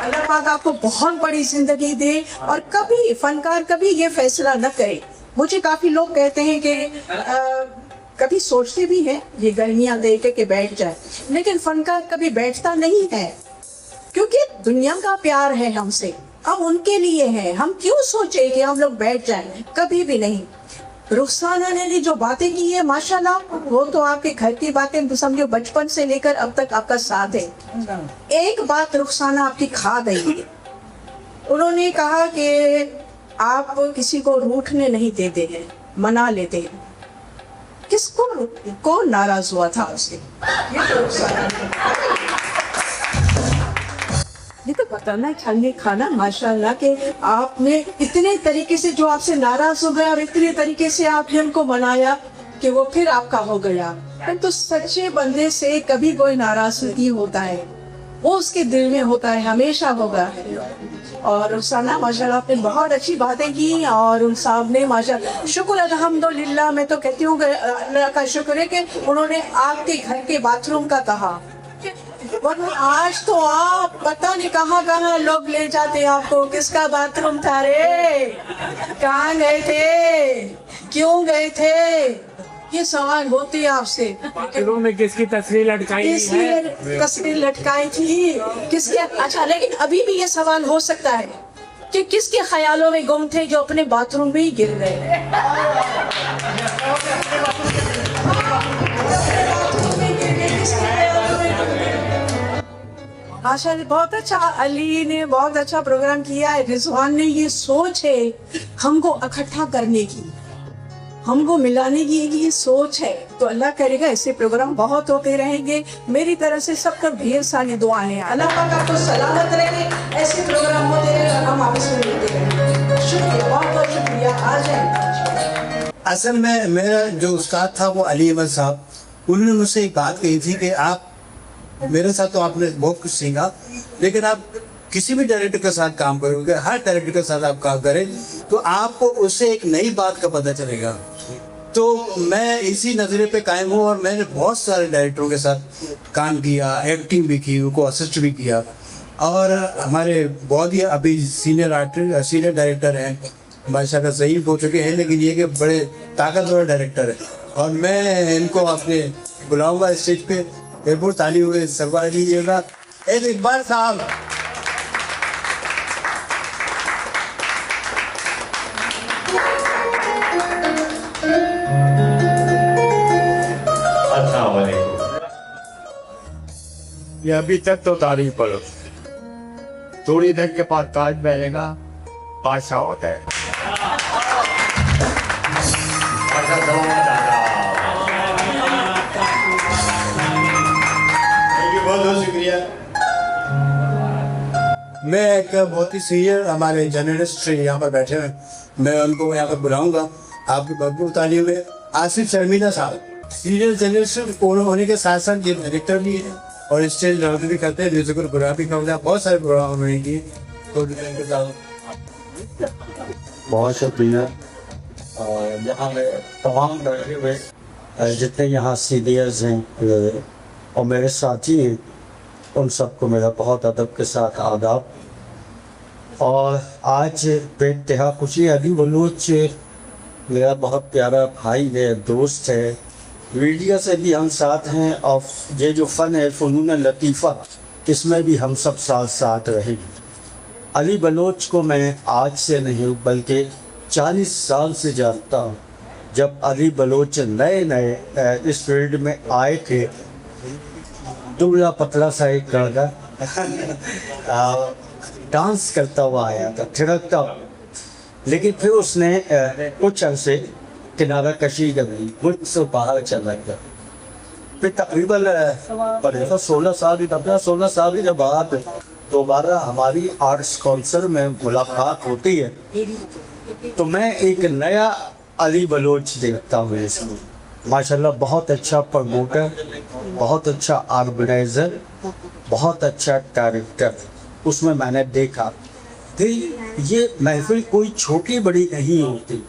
D: अल्लाह पाक आपको बहुत बड़ी ज़िंदगी दे और कभी फनकार कभी ये फैसला न करे। मुझे काफ़ी लोग कहते हैं कि कभी सोचते भी हैं ये गर्मियाँ देख के बैठ जाए, लेकिन फनकार कभी बैठता नहीं है, क्योंकि दुनिया का प्यार है हमसे, हम उनके लिए हैं। हम क्यों सोचे कि हम लोग बैठ जाएं, कभी भी नहीं। रुखसाना ने जो बातें की है माशाल्लाह, वो तो आपके घर की बातें तो समझो बचपन से लेकर अब तक आपका साथ है। एक बात रुखसाना आपकी खा गई है, उन्होंने कहा कि आप किसी को रूठने नहीं देते हैं, मना लेते हैं। किसको, कौन नाराज हुआ था उससे? ये तो तो बताना चाहिए खाना माशाल्लाह के आपने इतने तरीके से जो आपसे नाराज हो गया और इतने तरीके से आपने उनको मनाया कि वो फिर आपका हो गया। तो सच्चे बंदे से कभी कोई नाराज नहीं होता है, वो उसके दिल में होता है, हमेशा होगा। और रुखसाना माशाल्लाह आपने बहुत अच्छी बातें की, और उन साहब ने माशाल्लाह शुक्र अल्हम्दुलिल्लाह, मैं तो कहती हूँ अल्लाह का शुक्र है कि उन्होंने आपके घर के बाथरूम का कहा। वरना आज तो आप पता नहीं कहाँ कहाँ लोग ले जाते आपको। किसका बाथरूम था रे, कहाँ गए थे, क्यों गए थे, ये सवाल होते हैं आपसे।
E: फिल्मों में किसकी तस्वीर लटकाई है?
D: किसकी तस्वीर लटकाई थी, किसके। अच्छा, लेकिन अभी भी ये सवाल हो सकता है कि किसके ख्यालों में गुम थे जो अपने बाथरूम में ही गिर गए। आशा ने बहुत अच्छा, अली ने बहुत अच्छा प्रोग्राम किया है। रिजवान ने ये सोच है हमको इकट्ठा करने की, हमको मिलाने की ये सोच है। तो अल्लाह करेगा ऐसे प्रोग्राम बहुत होते रहेंगे। मेरी तरफ से सबका ढेर सारी दुआएं हैं। अल्लाह पाक आपको सलामत रहे, ऐसे प्रोग्राम होते रहे, हम आपस में मिलते रहेंगे। शुक्रिया, बहुत बहुत शुक्रिया। आ जाए।
A: असल में मेरा जो उस्ताद था वो अली अहमद साहब, उन्होंने मुझसे एक बात कही थी कि आप मेरे साथ तो आपने बहुत कुछ सीखा, लेकिन आप किसी भी डायरेक्टर के साथ काम करोगे, हर डायरेक्टर के साथ आप काम करें तो आपको उससे एक नई बात का पता चलेगा। तो मैं इसी नज़रिए पे कायम हूँ और मैंने बहुत सारे डायरेक्टरों के साथ काम किया, एक्टिंग भी की, उनको असिस्ट भी किया। और हमारे बहुत ही अभी सीनियर डायरेक्टर हैं, माशाल्लाह ज़ईफ़ हो चुके हैं, लेकिन ये कि बड़े ताकतवर डायरेक्टर हैं। और मैं इनको अपने बुलाऊँगा स्टेज पे, एयरपोर्ट ताली हुए सरवार लीजिएगा। इकबाल साहब,
E: ये अभी तक तो तारीफ करो, थोड़ी देर के बाद ताज बहेगा, बादशाह होता है।
A: बहुत बहुत शुक्रिया। मैं एक बहुत ही सीनियर हमारे जर्नलिस्ट यहाँ पर बैठे हैं, मैं उनको यहाँ पर बुलाऊंगा। आपकी भरपूर तालियों में आसिफ शर्मिला साहब, सीनियर जर्नलिस्ट होने के साथ साथ ये डायरेक्टर भी है और स्टेज ड्रामा भी करते हैं, म्यूजिकल प्रोग्राम भी करते हैं, बहुत सारे प्रोग्राम उन्होंने किए। तो
F: बहुत शुक्रिया। और यहाँ में तमाम बैठे हुए जितने यहाँ सीनियर्स हैं और मेरे साथी हैं, उन सबको मेरा बहुत अदब के साथ आदाब। और आज बेइंतहा खुशी, अली बलूच मेरा बहुत प्यारा भाई है, दोस्त है, मीडिया से भी हम साथ हैं और ये जो फ़न है फ़नून लतीफ़ा, इसमें भी हम सब साथ साथ रहेंगे। अली बलोच को मैं आज से नहीं बल्कि 40 साल से जानता हूँ। जब अली बलोच नए नए इस फील्ड में आए थे, दुबला पतला सा एक लड़का डांस करता हुआ आया था, थिरकता हुआ, लेकिन फिर उसने कुछ अरसे किनारा कशी कर ली, मुल्क से बाहर चला गया। फिर तकरीबन 16 साल के बाद दोबारा हमारी आर्ट्स काउंसिल में मुलाकात होती है, तो मैं एक नया अली बलोच देखता हूँ इसमें। माशाल्लाह बहुत अच्छा प्रमोटर, बहुत अच्छा ऑर्गेनाइज़र, बहुत अच्छा डायरेक्टर उसमें मैंने देखा। कि ये महफिल कोई छोटी बड़ी नहीं होती,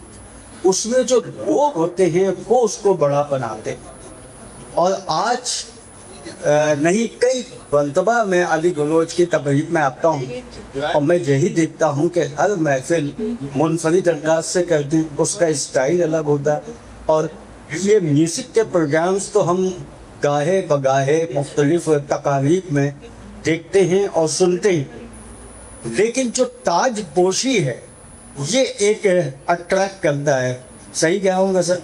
F: उसमें जो लोग होते हैं वो उसको बड़ा बनाते हैं। और आज नहीं कई मरतबा मैं अली बलोच की तकरीब में आता हूँ और मैं यही देखता हूँ कि हर महफिल मुनफरिद अंदाज से करती, उसका स्टाइल अलग होता है। और ये म्यूज़िक के प्रोग्राम्स तो हम गाहे बगाहे मुख्तलिफ तकारीब में देखते हैं और सुनते हैं, लेकिन जो ताज पोशी है ये एक अट्रैक्ट करता है। सही कह रहा हूँ वैसे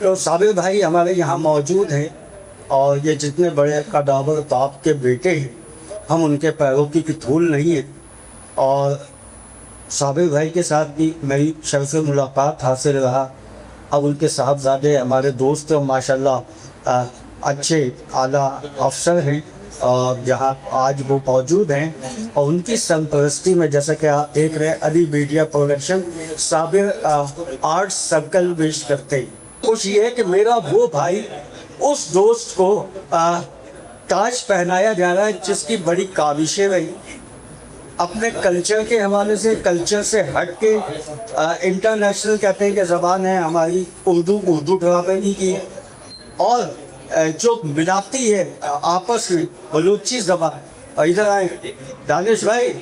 F: तो साबिर भाई हमारे यहाँ मौजूद हैं और ये जितने बड़े कदावर बाप के बेटे हैं, हम उनके पैरों की धूल नहीं है। और साबिर भाई के साथ भी मेरी शर्फ मुलाकात हासिल रहा। अब उनके साहबजादे हमारे दोस्त माशाल्लाह अच्छे आला अफसर हैं और यहाँ आज वो मौजूद हैं। और उनकी सरपरस्ती में जैसा कि आप देख रहे हैं Ali media production Sabir arts circle पेश करते हैं। खुश ये है कि मेरा वो भाई उस दोस्त को ताज पहनाया जा रहा है जिसकी बड़ी काविशें रही, अपने कल्चर के हवाले से, कल्चर से हट के इंटरनेशनल कहते हैं कि ज़बान है हमारी उर्दू ड्रामे की। और जो मिलाती है आपस में बलूची ज़बान। और इधर आए दानिश भाई,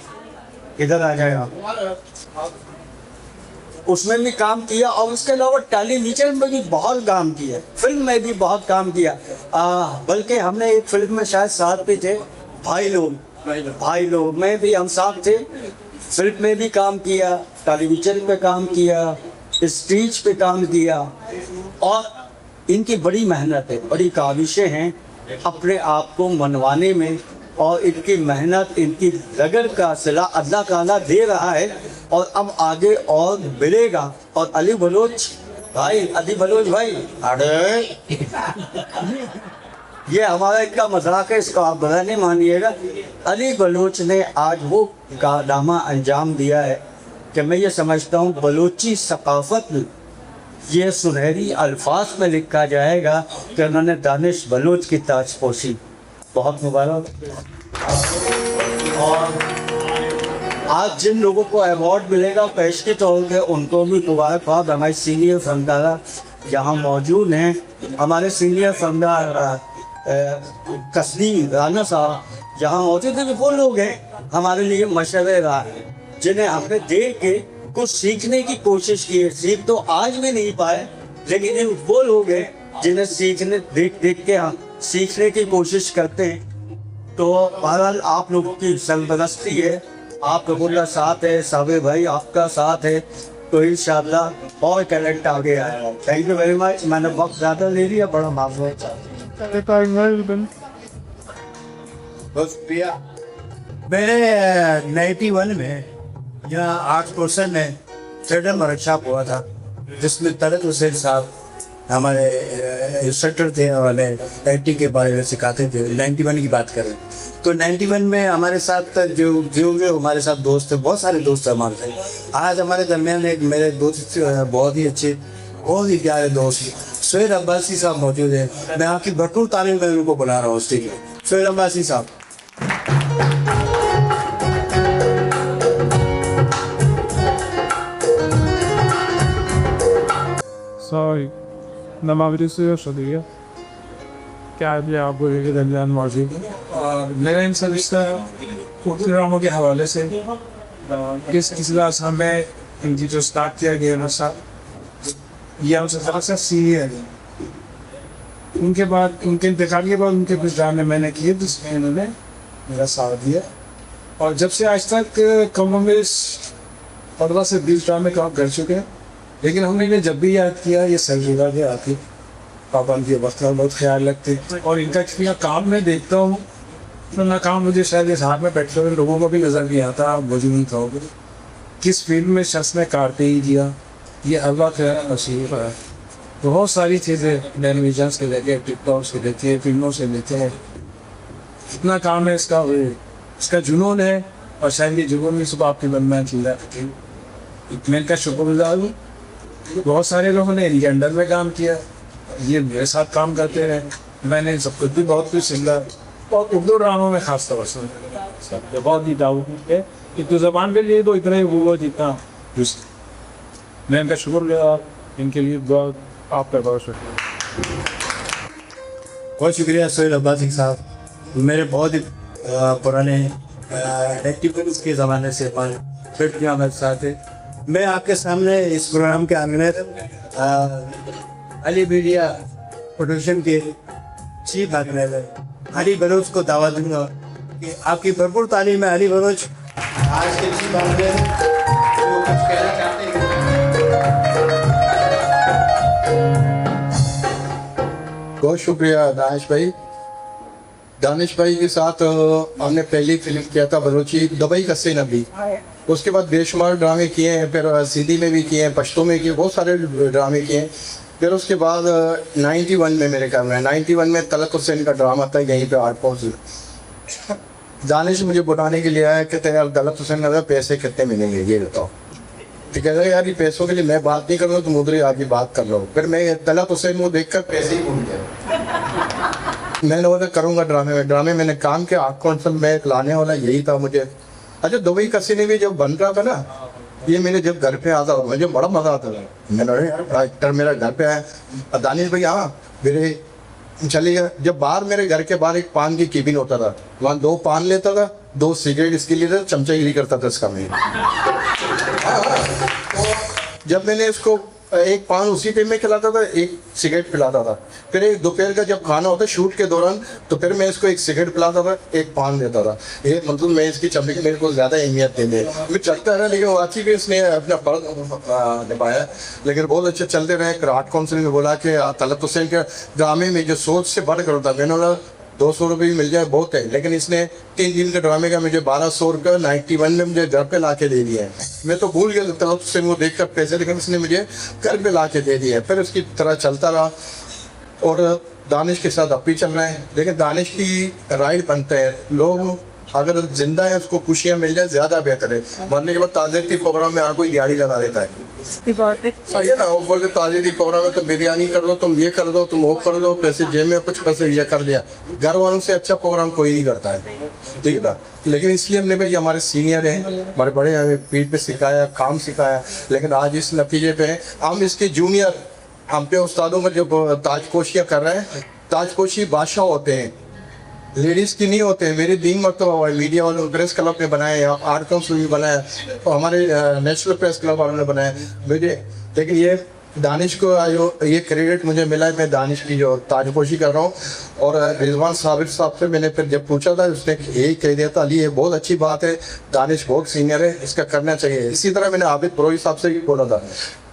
F: इधर आ जाए आप। उसमें भी काम किया और उसके अलावा टेलीविजन में भी बहुत काम किया, फिल्म में भी बहुत काम किया। बल्कि हमने एक फिल्म में शायद साथ भी थे, भाई लोग में भी हम साथ थे। फिल्म में भी काम किया, टेलीविजन पे काम किया, स्टेज पे काम किया। और इनकी बड़ी मेहनत है, बड़ी काविशें हैं अपने आप को मनवाने में। और इनकी मेहनत, इनकी लगन का सिला अल्लाह ताला दे रहा है और अब आगे और मिलेगा। और अली बलोच भाई, अरे ये हमारा इनका मजाक है, इसको आप बुरा नहीं मानिएगा। अली बलोच ने आज वो कारनामा अंजाम दिया है कि मैं ये समझता हूँ बलोची सकाफत ये सुनहरी अल्फाज में लिखा जाएगा कि उन्होंने दानिश बलोच की ताजपोशी। बहुत मुबारक। और आज जिन लोगों को अवार्ड मिलेगा पेश के तौर पे, उनको भी मुबारकबाद। हमारे सीनियर फनकार यहाँ मौजूद हैं। हमारे सीनियर फनकार तस्लीम राना साहब यहाँ मौजूद हैं। वो लोग हैं हमारे लिए मशवरे रहा है, जिन्हें हमने देख के कुछ सीखने की कोशिश की है। सीख तो आज भी नहीं पाए, लेकिन ये वो लोग हैं जिन्हें सीखने देख के हम सीखने की कोशिश करते हैं। तो बहरहाल आप लोगों की सरपरस्ती है, आप लोगों का साथ है, साबिर भाई आपका साथ है, तो इंशाअल्लाह और टैलेंट आ गया है। Thank you very much. मैंने वक्त ज़्यादा ले लिया, बड़ा माफ।
A: बहुत शुक्रिया। मैंने 91 में यहाँ आर्ट्स कोर्सन में फ्रीडम वर्कशॉप हुआ था, जिसमें तलत हुसैन साहब हमारे इंस्ट्रक्टर थे और हमें एक्टिंग के बारे में सिखाते थे। 91 की बात करें तो 91 में हमारे साथ जो हमारे साथ दोस्त थे, बहुत सारे दोस्त हमारे थे। आज हमारे दरमियान एक मेरे दोस्त बहुत ही अच्छे, बहुत ही प्यारे दोस्त सोहेल अब्बासी साहब मौजूद है। मैं आपकी भरपूर तारीफ में उनको बुला रहा हूँ स्टेज में। सोहेल अब्बासी साहब।
G: Sorry, नमाविदिया शुक्रिया। क्या है आपको के दरमियान मौजूद मेरा इन सब रिश्ता प्रोग्रामों के हवाले से किस इजलास में इनकी जो स्टार्ट किया गया नशा ये हमसे ज़रा सा सीनियर है। उनके बाद, उनके इंतकाल के बाद उनके कुछ ड्रामे मैंने किए जिसमें इन्होंने मेरा साथ दिया। और जब से आज तक कम में 15 से 20 ड्रामे काम कर चुके हैं। लेकिन हमने इन्हें जब भी याद किया ये सलजूदा के आती पाबंदी वक्त का बहुत ख्याल रखते। और इनका कितना काम मैं देखता हूँ, इतना काम मुझे शायद इस हाथ में बैठे हुए लोगों को भी नज़र नहीं आता। मौजूद नहीं था किस फील्ड में शख्स ने काटते ही दिया, ये अल्लाह का नसीब है। बहुत सारी चीज़ें टेलीविजन से लेते हैं, टिकटॉक से लेते हैं, फिल्मों से लेते हैं। इतना काम है इसका, इसका जुनून है। और शायद ये जुनून भी सुबह आपके मन में चल रहा है। मैं इनका शुक्रगुजार हूँ। बहुत सारे लोगों ने इनके अंडर में काम किया, ये मेरे साथ काम करते रहे। मैंने सब कुछ भी बहुत कुछ सीखा। और उर्दू ड्रामों में खास तौर से बहुत ही दाऊ है कि तो ज़बान के लिए तो इतना ही वो जितना मैं इनका शुक्र इनके लिए बहुत आपका बहुत शुक्रिया।
A: बहुत शुक्रिया सोहेल अब्बासी साहब। मेरे बहुत ही पुराने एक्टिविटीज के ज़माने से फिट किया मेरे साथ है। मैं आपके सामने इस प्रोग्राम के आंगन अली मीडिया प्रोडक्शन के चीफ आर्गेनाइजर अली बलोच को दावा दूंगा कि आपकी भरपूर तालीम है। अली बलोच आज के चीफ आर्गेनाइजर जो कुछ कहना चाहते हैं।
B: बहुत शुक्रिया दानिश भाई के साथ हमने पहली फिल्म किया था बलोची दुबई कस्से नबी। उसके बाद बेशुमार ड्रामे किए हैं, फिर सीधी में भी किए हैं, पश्तो में किए, बहुत सारे ड्रामे किए हैं। फिर उसके बाद 91 में मेरे ख्याल में 91 में तलत हुसैन का ड्रामा था यहीं पे आर्ट हाउस। दानिश मुझे बुलाने के लिए आया, कहते यार तलत हुसैन का पैसे कितने मिलेंगे ये बताओ। तो कहते यार ये पैसों के लिए मैं बात नहीं कर रहा हूँ, तुम उधर ही आके बात कर लो। फिर मैं तलत हुसैन को देख कर पैसे ही भूल गया। मैंने बोला करूँगा ड्रामे मैंने काम किया। आँखों से मैं लाने वाला यही था मुझे। अच्छा दुबई कस्से ने भी जब बन रहा था ना, ये मेरे जब घर पे आता मुझे बड़ा मज़ा आता था। मैंने एक्टर मेरा घर पे आया, दानिश भाई हाँ मेरे चलिए, जब बाहर मेरे घर के बाहर एक पान की केबिन होता था, वहाँ 2 पान लेता था, 2 सिगरेट इसके लिए था, चमचागिरी करता था इसका मैं। जब मैंने इसको एक पान उसी टाइम में खिलाता था, एक सिगरेट पिलाता था। फिर एक दोपहर का जब खाना होता शूट के दौरान, तो फिर मैं इसको एक सिगरेट पिलाता था, एक पान देता था। ये मतलब मैं इसकी चमड़ी की मेरे को ज़्यादा अहमियत दे दे, मैं चलता रहा, लेकिन वाकई भी इसने अपना फर्ज निभाया। लेकिन बहुत अच्छे चलते रहे। आर्ट काउंसिल ने बोला कि तलत हुसैन के ड्रामे में जो सोच से बढ़ कर होता, मैंने बोला 200 रुपये मिल जाए बहुत है, लेकिन इसने 3 दिन के ड्रामे का मुझे 1200 रुपये 91 में मुझे घर पे ला के दे दिया है। मैं तो भूल गया तलब से वो देख कर पैसे, लेकिन इसने मुझे घर पे ला के दे दिया है। फिर उसकी तरह चलता रहा और दानिश के साथ अब भी चल रहे हैं। लेकिन दानिश की राइड बनते हैं, लोग अगर जिंदा है उसको खुशियाँ मिल जाए ज़्यादा बेहतर है। मरने के बाद ताज़गी प्रोग्राम में हर कोई दिहाड़ी लगा देता है। सही है ना, वो बोलते ताज़गी प्रोग्राम में तो बिरयानी कर दो, तुम ये कर दो, तुम वो कर दो, पैसे जेब में कुछ पैसे ये कर दिया। घर वालों से अच्छा प्रोग्राम कोई नहीं करता है, ठीक है ना। लेकिन इसलिए हमने भाई हमारे सीनियर हैं, हमारे बड़े हमें पीठ पे सिखाया, काम सिखाया। लेकिन आज इस नतीजे पे हम इसके जूनियर, हम पे उस्तादों में जो ताजपोशियाँ कर रहे हैं, ताजपोशी बादशाह होते हैं, लेडीज़ की नहीं होते हैं। मेरे 3 मरतबा मीडिया वालों ने प्रेस क्लब ने बनाए, आर्ट काउंसिल भी बनाया, और हमारे नेशनल प्रेस क्लब वालों ने बनाया मुझे। लेकिन ये दानिश को ये क्रेडिट मुझे मिला है, मैं दानिश की जो ताजपोशी कर रहा हूँ। और रिजवान साबिर साहब से मैंने फिर जब पूछा था, उसने यही कह दिया था, अली ये बहुत अच्छी बात है, दानिश बहुत सीनियर है, इसका करना चाहिए। इसी तरह मैंने आबिद बरोई साहब से भी बोला था।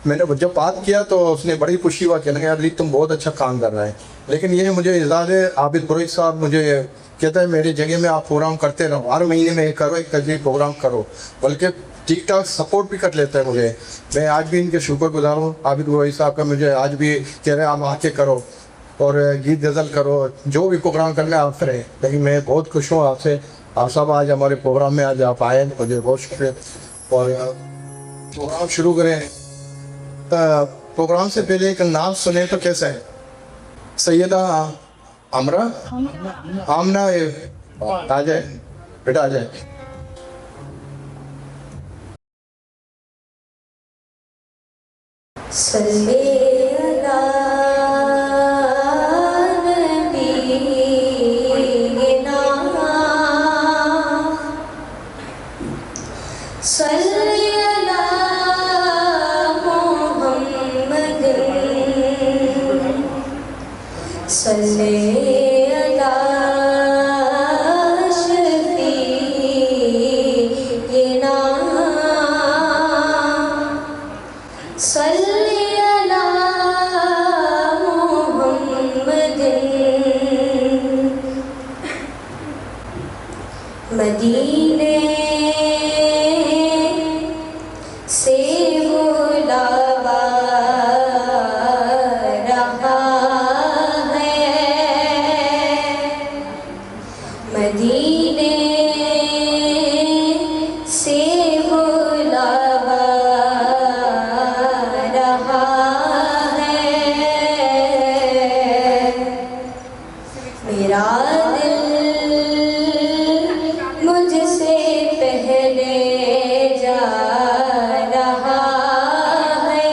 B: मैंने जब बात किया तो उसने बड़ी खुशी हुआ, कहने लगा अली तुम बहुत अच्छा काम कर रहे हैं। लेकिन ये मुझे इजाज़त है, आबिद बरोई साहब मुझे कहता है मेरी जगह में आप प्रोग्राम करते रहो, हर महीने में करो, एक तजवीज़ प्रोग्राम करो, बल्कि ठीक ठाक सपोर्ट भी कर लेता है मुझे। मैं आज भी इनके शुक्रगुजार हूँ। आबिद बरोई साहब का मुझे आज भी कह रहे हैं आप आके करो और गीत गज़ल करो, जो भी प्रोग्राम करना है आप करें। लेकिन मैं बहुत खुश हूँ आपसे, आप सब आज हमारे प्रोग्राम में आज आप आए, मुझे बहुत शुक्रिया। और प्रोग्राम शुरू करें। प्रोग्राम से पहले एक नाम सुने तो कैसा है? सैयदा अमरा आमना, आ जाए बेटा, आ जाए।
H: मदीने से बुलावा रहा है, मदीने से बुलावा रहा है। मेरा मुझसे पहले जा रहा है,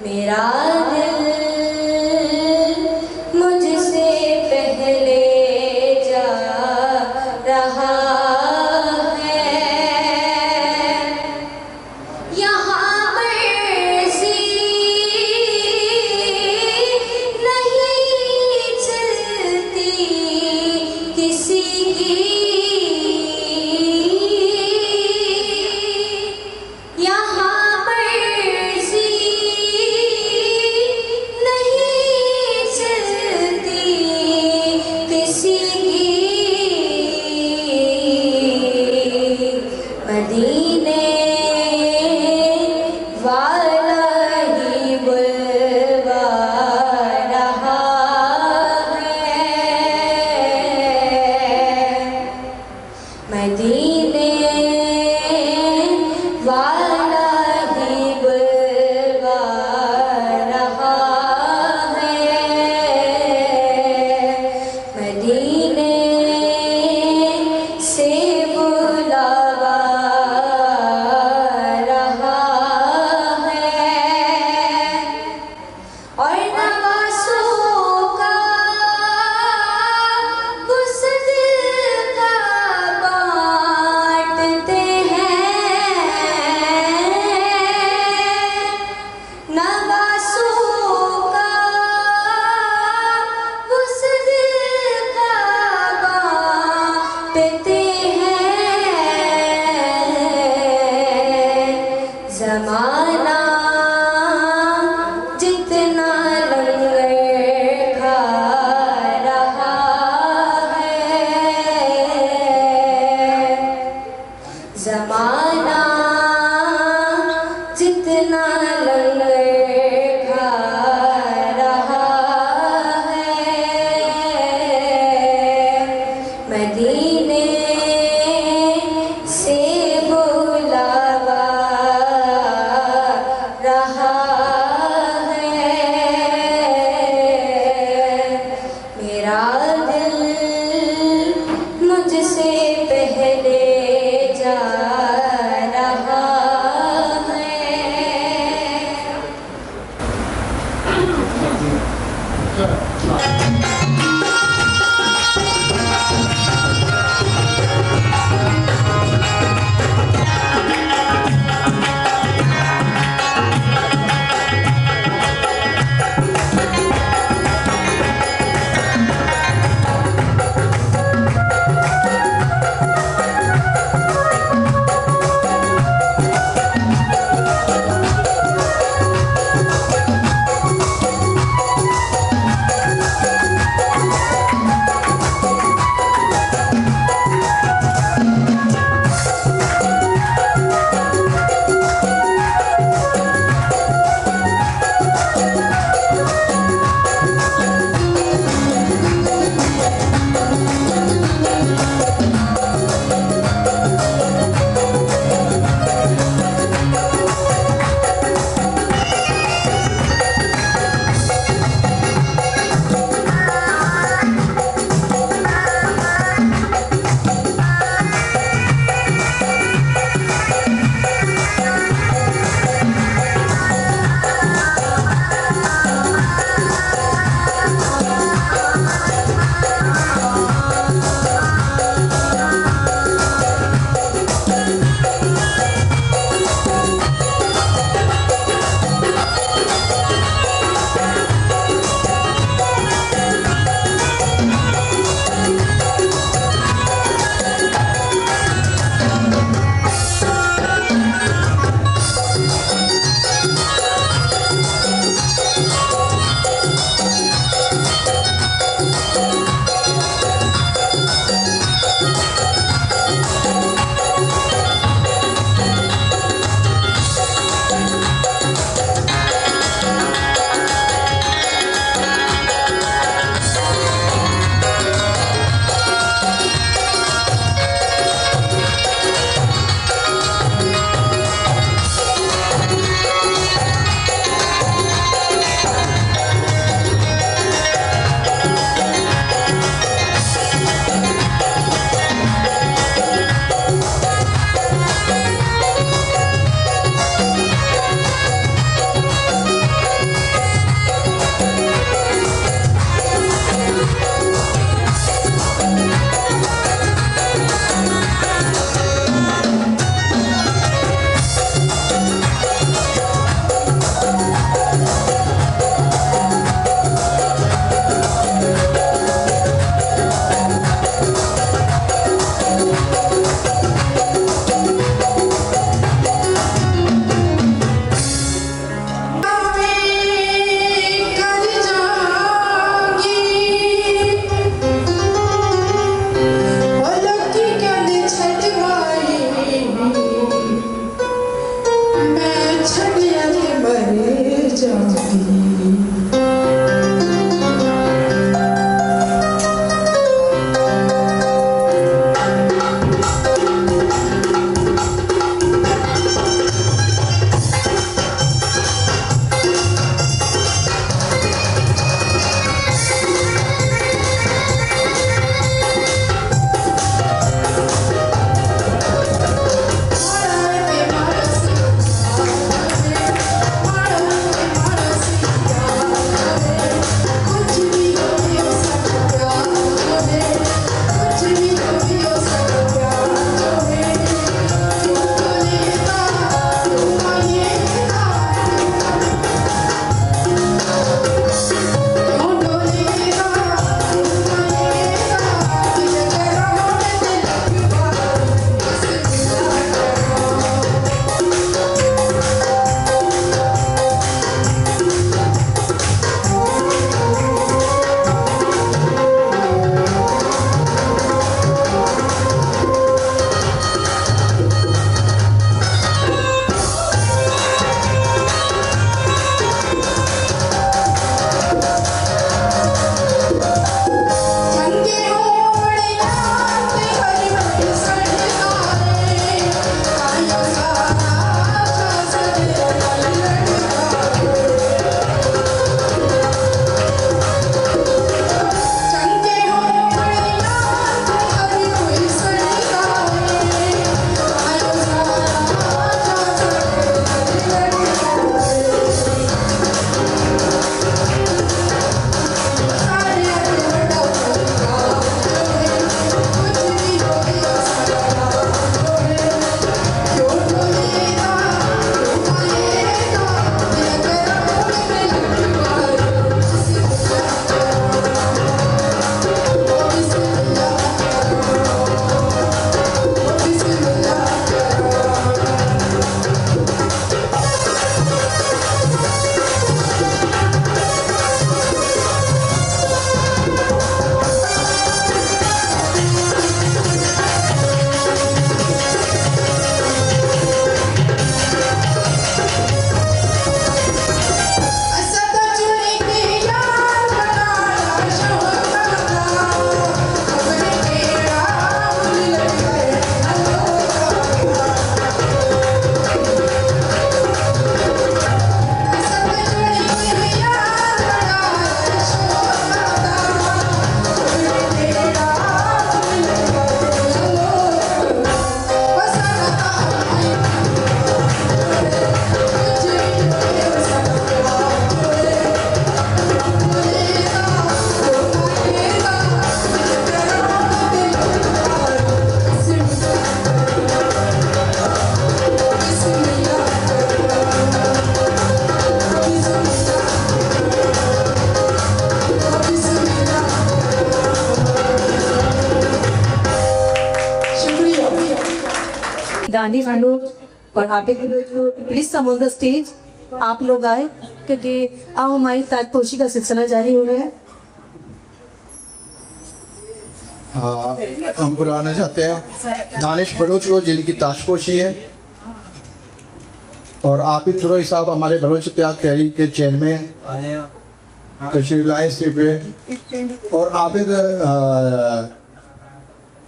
H: मेरा दिल मुझसे पहले जा रहा है। यहाँ मर्ज़ी नहीं चलती किसी की, यहाँ मर्ज़ी नहीं चलती किसी की। मदीने वाला ही बुलवा रहा है, मदीने वाला ही बुलवा रहा है, मदीने से बुलावा रहा है। जमाना जितना लंगर खा रहा है, मदीने से बुलावा रहा है। मेरा दिल मुझसे पहले जा
I: दानिश लोग और आप please come on the stage. आप लोग आए क्योंकि अब हमारी ताजपोशी का सिलसिला जारी हो गया है।
B: हम बुलाना चाहते हैं दानिश बलोच को जिनकी ताजपोशी है, और आबिद फिरोज साहब हमारे बलोच त्याग तहरीक के चेयरमैन तशरीफ लाए इस पे, और आबिद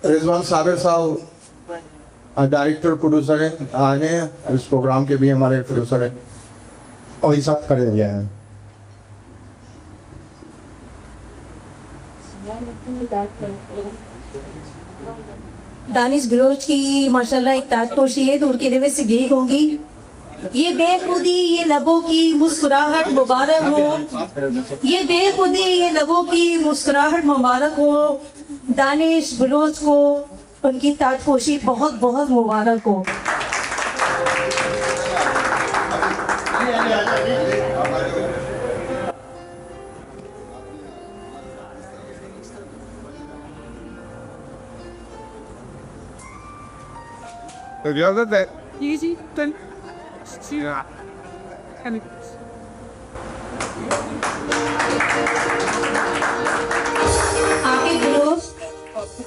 B: रिजवान साबिर साहब डायरेक्टर प्रोड्यूसर है, आगे हैं इस प्रोग्राम के भी हमारे प्रोड्यूसर हैं, और ये सब कर दिया है।
I: दानिश बलोच की माशाल्लाह एक ताजपोशी है तो उनकी नवे से गीत होगी। ये बेखुदी ये लबों की मुस्कुराहट मुबारक हो, ये बेखुदी ये लबों की मुस्कुराहट मुबारक हो। दानिश बलोच को उनकी ताजपोशी बहुत बहुत मुबारक हो।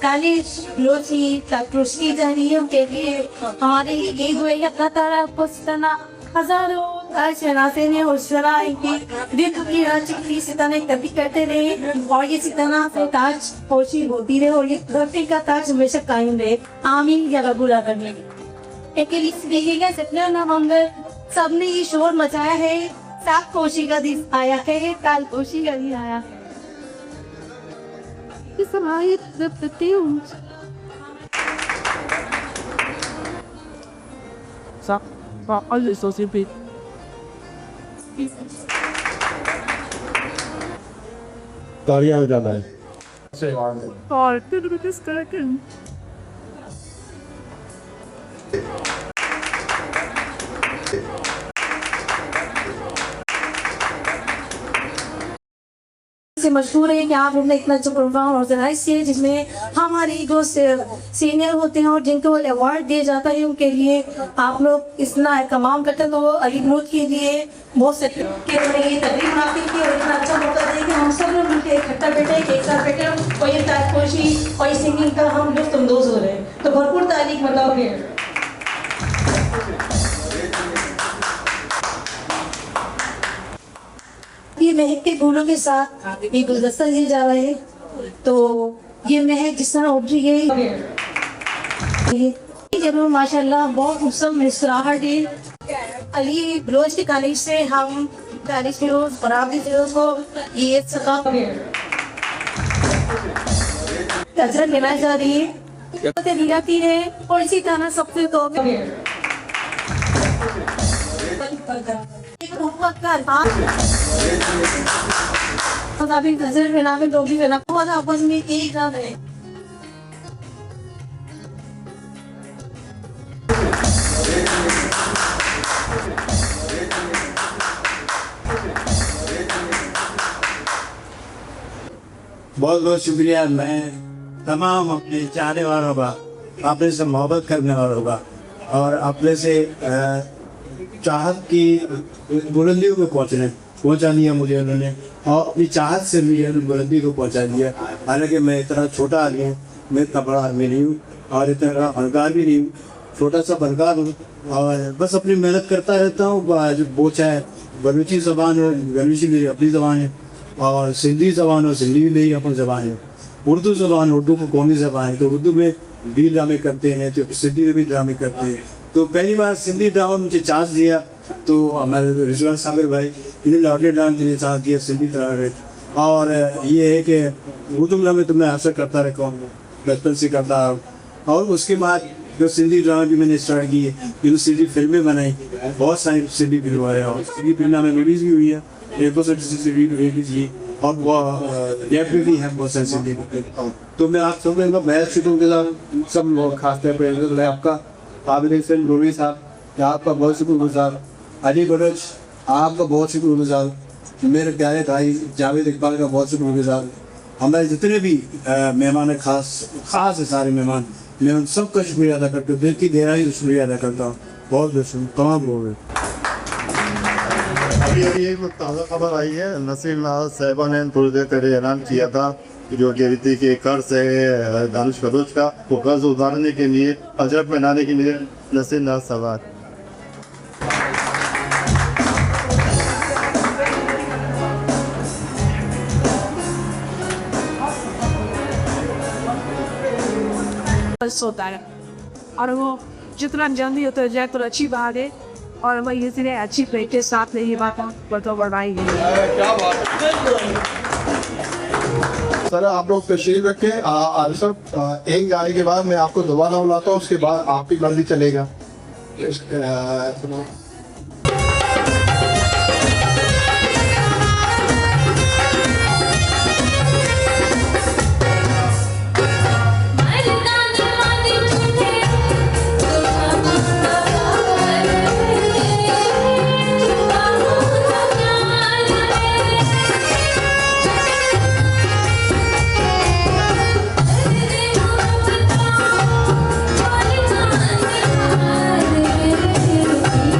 I: दानिश बलोच की ताजपोशी जा रही है उनके लिए हमारे गीत हुए अल्लाह ताला को सना हजारों शनासे ने और सना इनकी दिल की चिट्ठी सिताने कभी करते रहे और ये सिताना से ताजपोशी होती रहे और ये धरती का ताज हमेशा कायम रहे। आमीन या रब्बुल आलमीन। एक देखिएगा 17 नवंबर सबने ये शोर मचाया है, ताजपोशी का दिन आया है, ताजपोशी का दिन आया है।
B: तालियां हो जाना है।
I: से मशहूर है कि आप लोग ने इतना अच्छा प्रोग्राम ऑर्गेनाइज किया जिसमें हमारे जो सीनियर होते हैं और जिनको अवार्ड दिया जाता है उनके लिए आप लोग इतना एहतमाम करते तो अली ग्रोथ के लिए बहुत से तकरीब मुनाफिक की और इतना अच्छा मौका दिया कि हम सब लोग मिलकर इकट्ठा बैठे एक साथ बैठे और ये ताजपोशी और ये सिंगिंग का हम लुत्फ अंदोज हो रहे हैं, तो भरपूर तारीफ मतलब फिर ये महकते फूलों के साथ ये गुलदस्ता दिया जा रहा है, तो ये महक जिस तरह उठ रही है जरूर माशाल्लाह बहुत खूबसूरत मुस्कुराहट है। अली बलोच की तारीफ से हम तारीफ फिरोज बराबरी फिरोज को ये सका हजरत लेना जा रही है दी जाती है और इसी तरह सबसे तो नजर में नाम डोबी में आपस में एक नाम है।
A: बहुत बहुत शुक्रिया। मैं तमाम अपने चाहने वालों का, अपने से मोहब्बत करने वालों का और अपने से चाहत की बुलंदियों को पहुंचा दिया मुझे उन्होंने, और अपनी चाहत से मुझे बुलंदी को पहुंचा दिया। हालांकि मैं इतना छोटा आदमी हूँ, मैं इतना बड़ा आदमी नहीं हूँ और इतना फनकार भी नहीं हूँ, छोटा सा फनकार हूँ और बस अपनी मेहनत करता रहता हूँ। जो बोचा है बलूची ज़बान है, बलूची मेरी अपनी ज़बान है, और सिंधी ज़बान और सिंधी भी मेरी अपनी ज़बान है। उर्दू ज़बान, उर्दू को कौमी ज़बान है, तो उर्दू में भी ड्रामे करते हैं, तो सिंधी में भी ड्रामे करते हैं। तो पहली बार सिंधी ड्रामा मुझे चांस दिया तो हमारे रिजवान साबिर भाई इन्होंने लॉटरी ड्रामा के लिए चांस दिया सिंधी ड्रामा। और ये है कि उर्दू में तो मैं अक्सर करता रखा हूँ, बचपन से करता हूँ। और उसके बाद जो सिंधी ड्रामा भी मैंने स्टार्ट की है, जो सिंधी फिल्में बनाई, बहुत सारी सिंधी फिल्म है और सिंधी फिल्म में रिलीज़ भी हुई है, एक दो रिलीज़ की और भी है बहुत सारी सिंधी। तो मैं आप सब लोगों का बहुत शुक्रिया, सब लोग खासतौर पर आपका काबिल गोवी साहब, आपका बहुत शुक्रगुजार। अली बलोच आपका बहुत शुक्रगुजार। मेरे प्यारे भाई जावेद इकबाल का बहुत शुक्रगुजार। हमारे जितने भी मेहमान हैं, खास है सारे मेहमान मैं उन सबका शुक्रिया अदा करता हूँ, दिल की गहराई से शुक्रिया अदा करता हूँ। बहुत बहुत तमाम लोग हैं।
C: अभी अभी एक ताज़ा खबर आई है, नसीर नाज साहिबा ने थोड़ी देर पहले ऐलान किया था जो कह रही थी कि कर्ज है दानिश फरोज का, वो कर्ज उतारने के लिए अजरक बनाने के लिए नसीर नाज साहब
J: होता है और वो जितना जल्दी उतर जाए तो अच्छी बात है और वह इसलिए अच्छी प्रेक्टिस साथ नहीं बात तो बढ़ाई
K: सर आप लोग तशरीफ रखें। आरिफ एक गाड़ी के बाद मैं आपको दोबारा बुलाता हूँ, उसके बाद आपकी मर्जी चलेगा।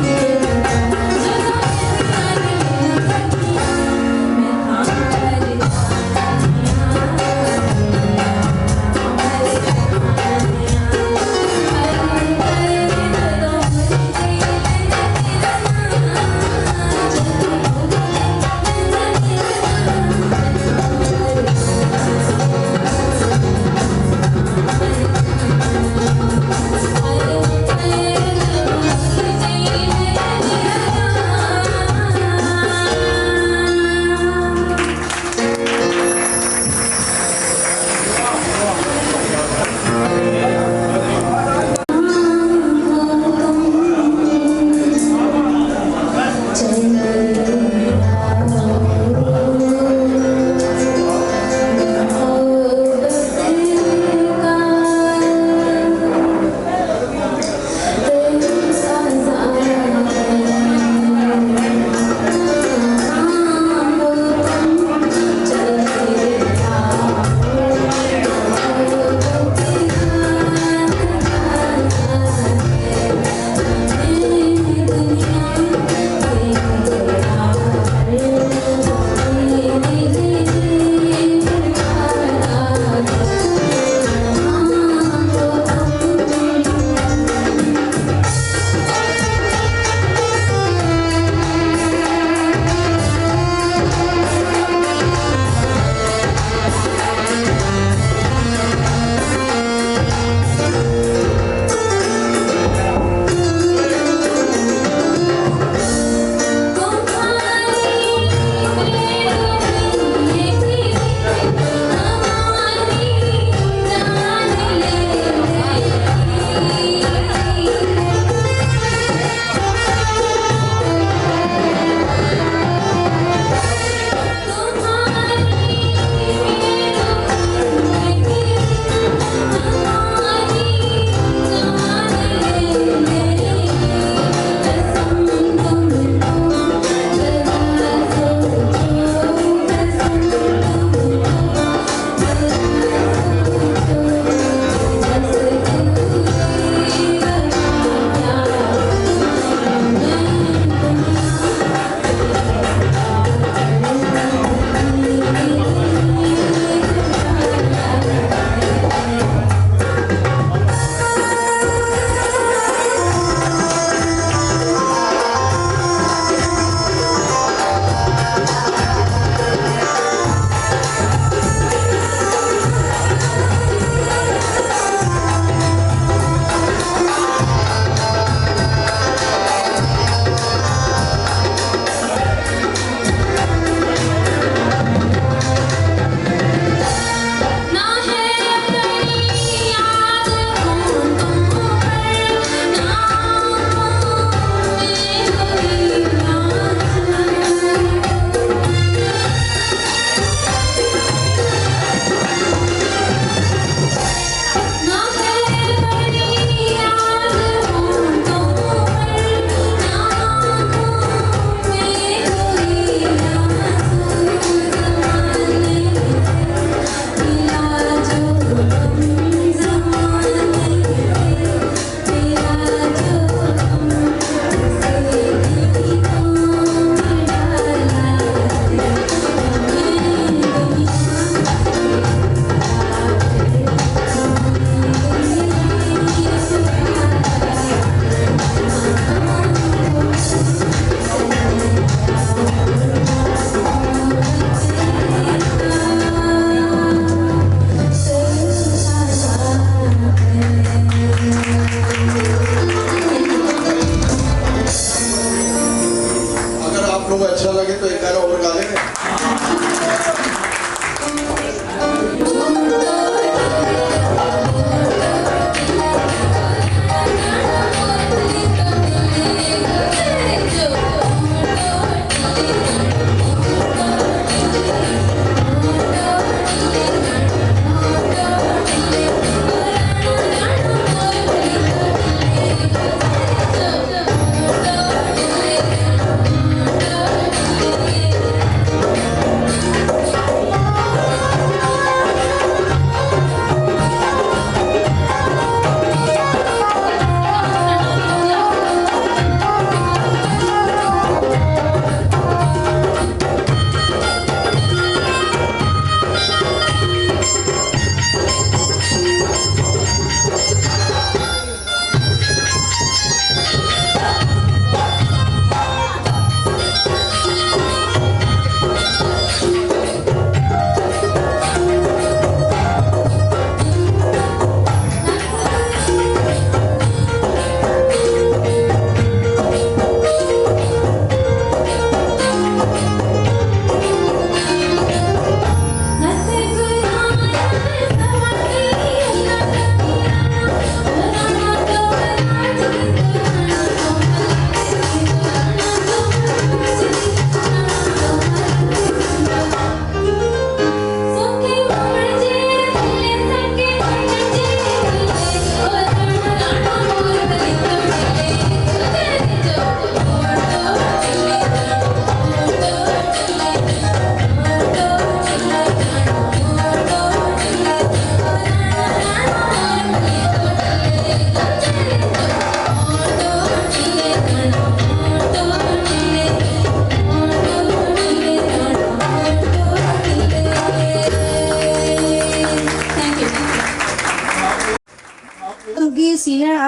H: Yeah.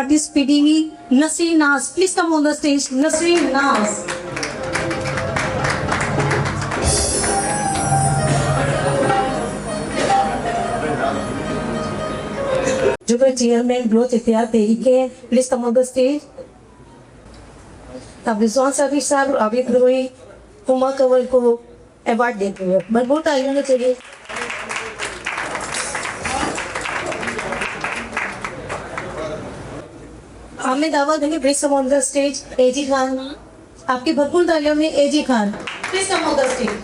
I: artist PDV Nasreen Naz. Please come on the stage, Nasreen Naz. Juga Chairman Growth Ikhtiar Tehreek, please come on the stage. अब रिजवान साहब साहब आबिद रोई हुमा कंवल को अवार्ड देते हुए भरपूर तालियों में चलिए। हमें दावा देंगे please come on the stage A G Khan, आपकी भरपूर तालियों में A G Khan please come on the stage.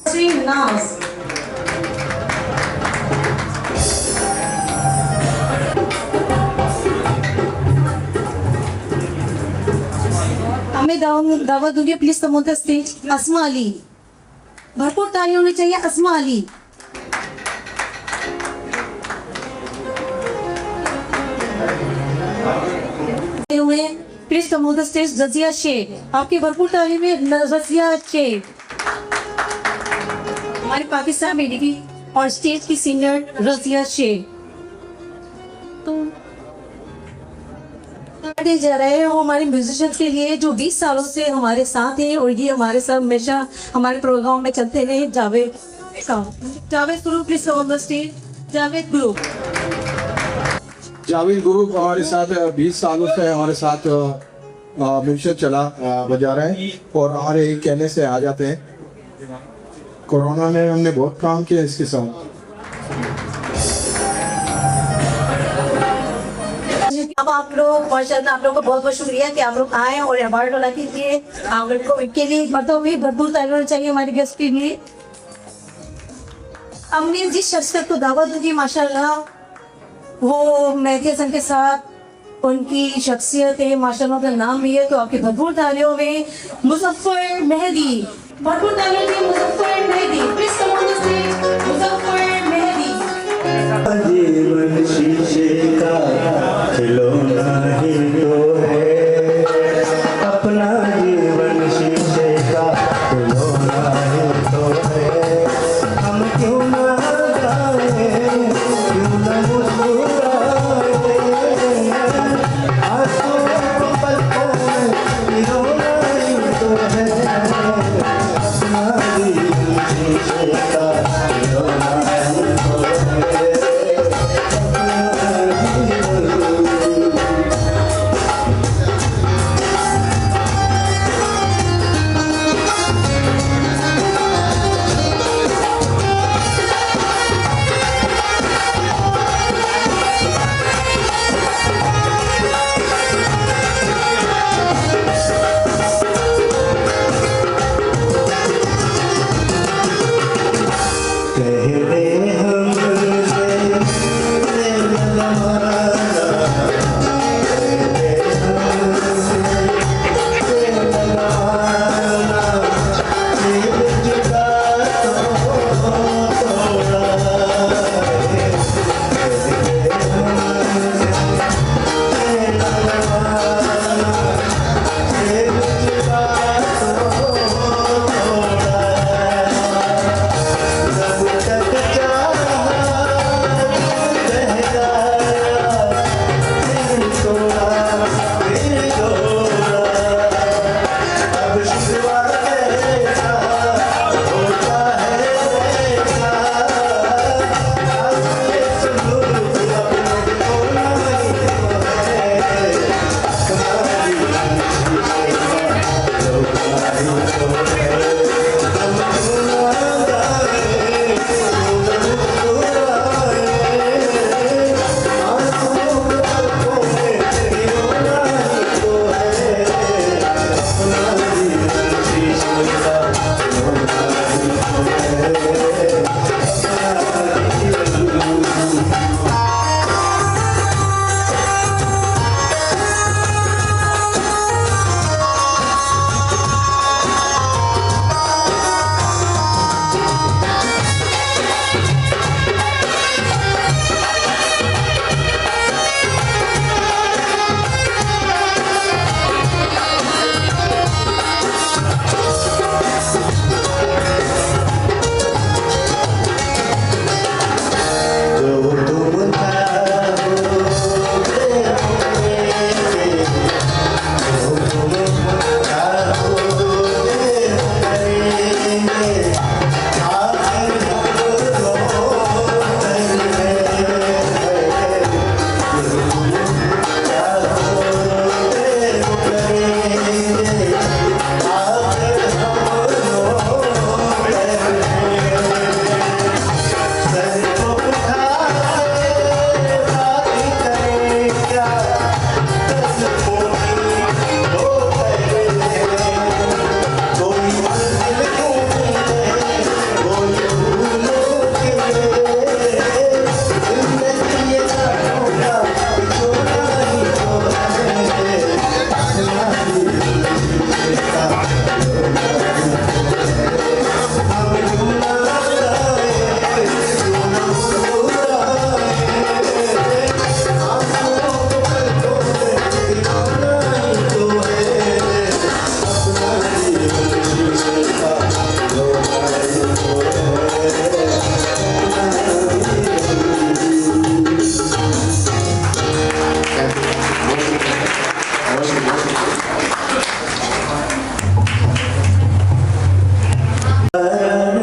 I: Shri Naaz हमें दावा दूंगी please come on the stage Asma Ali, भरपूर तालियां होनी चाहिए अस्मा अली। हुए please come on the stage Razia Sheikh, आपकी भरपूर तालियों में रजिया शेख। हमारे पाकिस्तान मेडिकी और स्टेज की सिंगर रजिया शेख। तो जा रहे हैं वो हमारे म्यूजिशियंस के लिए जो 20 सालों से हमारे साथ हैं और ये हमारे साथ हमेशा हमारे प्रोग्राम में चलते रहे। जावेद गुरु please on the stage, Javed गुरु।
K: जावेद गुरु हमारे साथ 20 सालों से हमारे साथ म्यूजिक चला बजा रहे हैं और हमारे कहने से आ जाते हैं। कोरोना में हमने बहुत काम किया इसके साथ।
I: अब आप लोग माशाल्लाह आप लोगों को बहुत बहुत शुक्रिया कि आप लोग आए और अवार्ड वाला के लिए आप लोग को इनके लिए मतलब भी भरपूर तालियां चाहिए हमारे गेस्ट के लिए। हमने जिस शख्सियत को दावत दी माशाल्लाह वो मेहदी हसन के साथ उनकी शख्सियत है माशाल्लाह, का नाम भी है तो आपकी भरपूर तालियों में मुजफ्फर मेहदी, भरपूर तालियों में Muzaffar Mehdi please come on the stage Muzaffar Mehdi.
L: जीवन शीशे का खिलौना ही तो है, अपना जीवन शीशे का खिलौना ही तो है। हम क्यों ना गाएं, क्यों ना मुस्कुराएं, आंसुओं को पलकों में भिगोना ही तो है। अपना जीवन शीशे का खिलौना ही तो है। है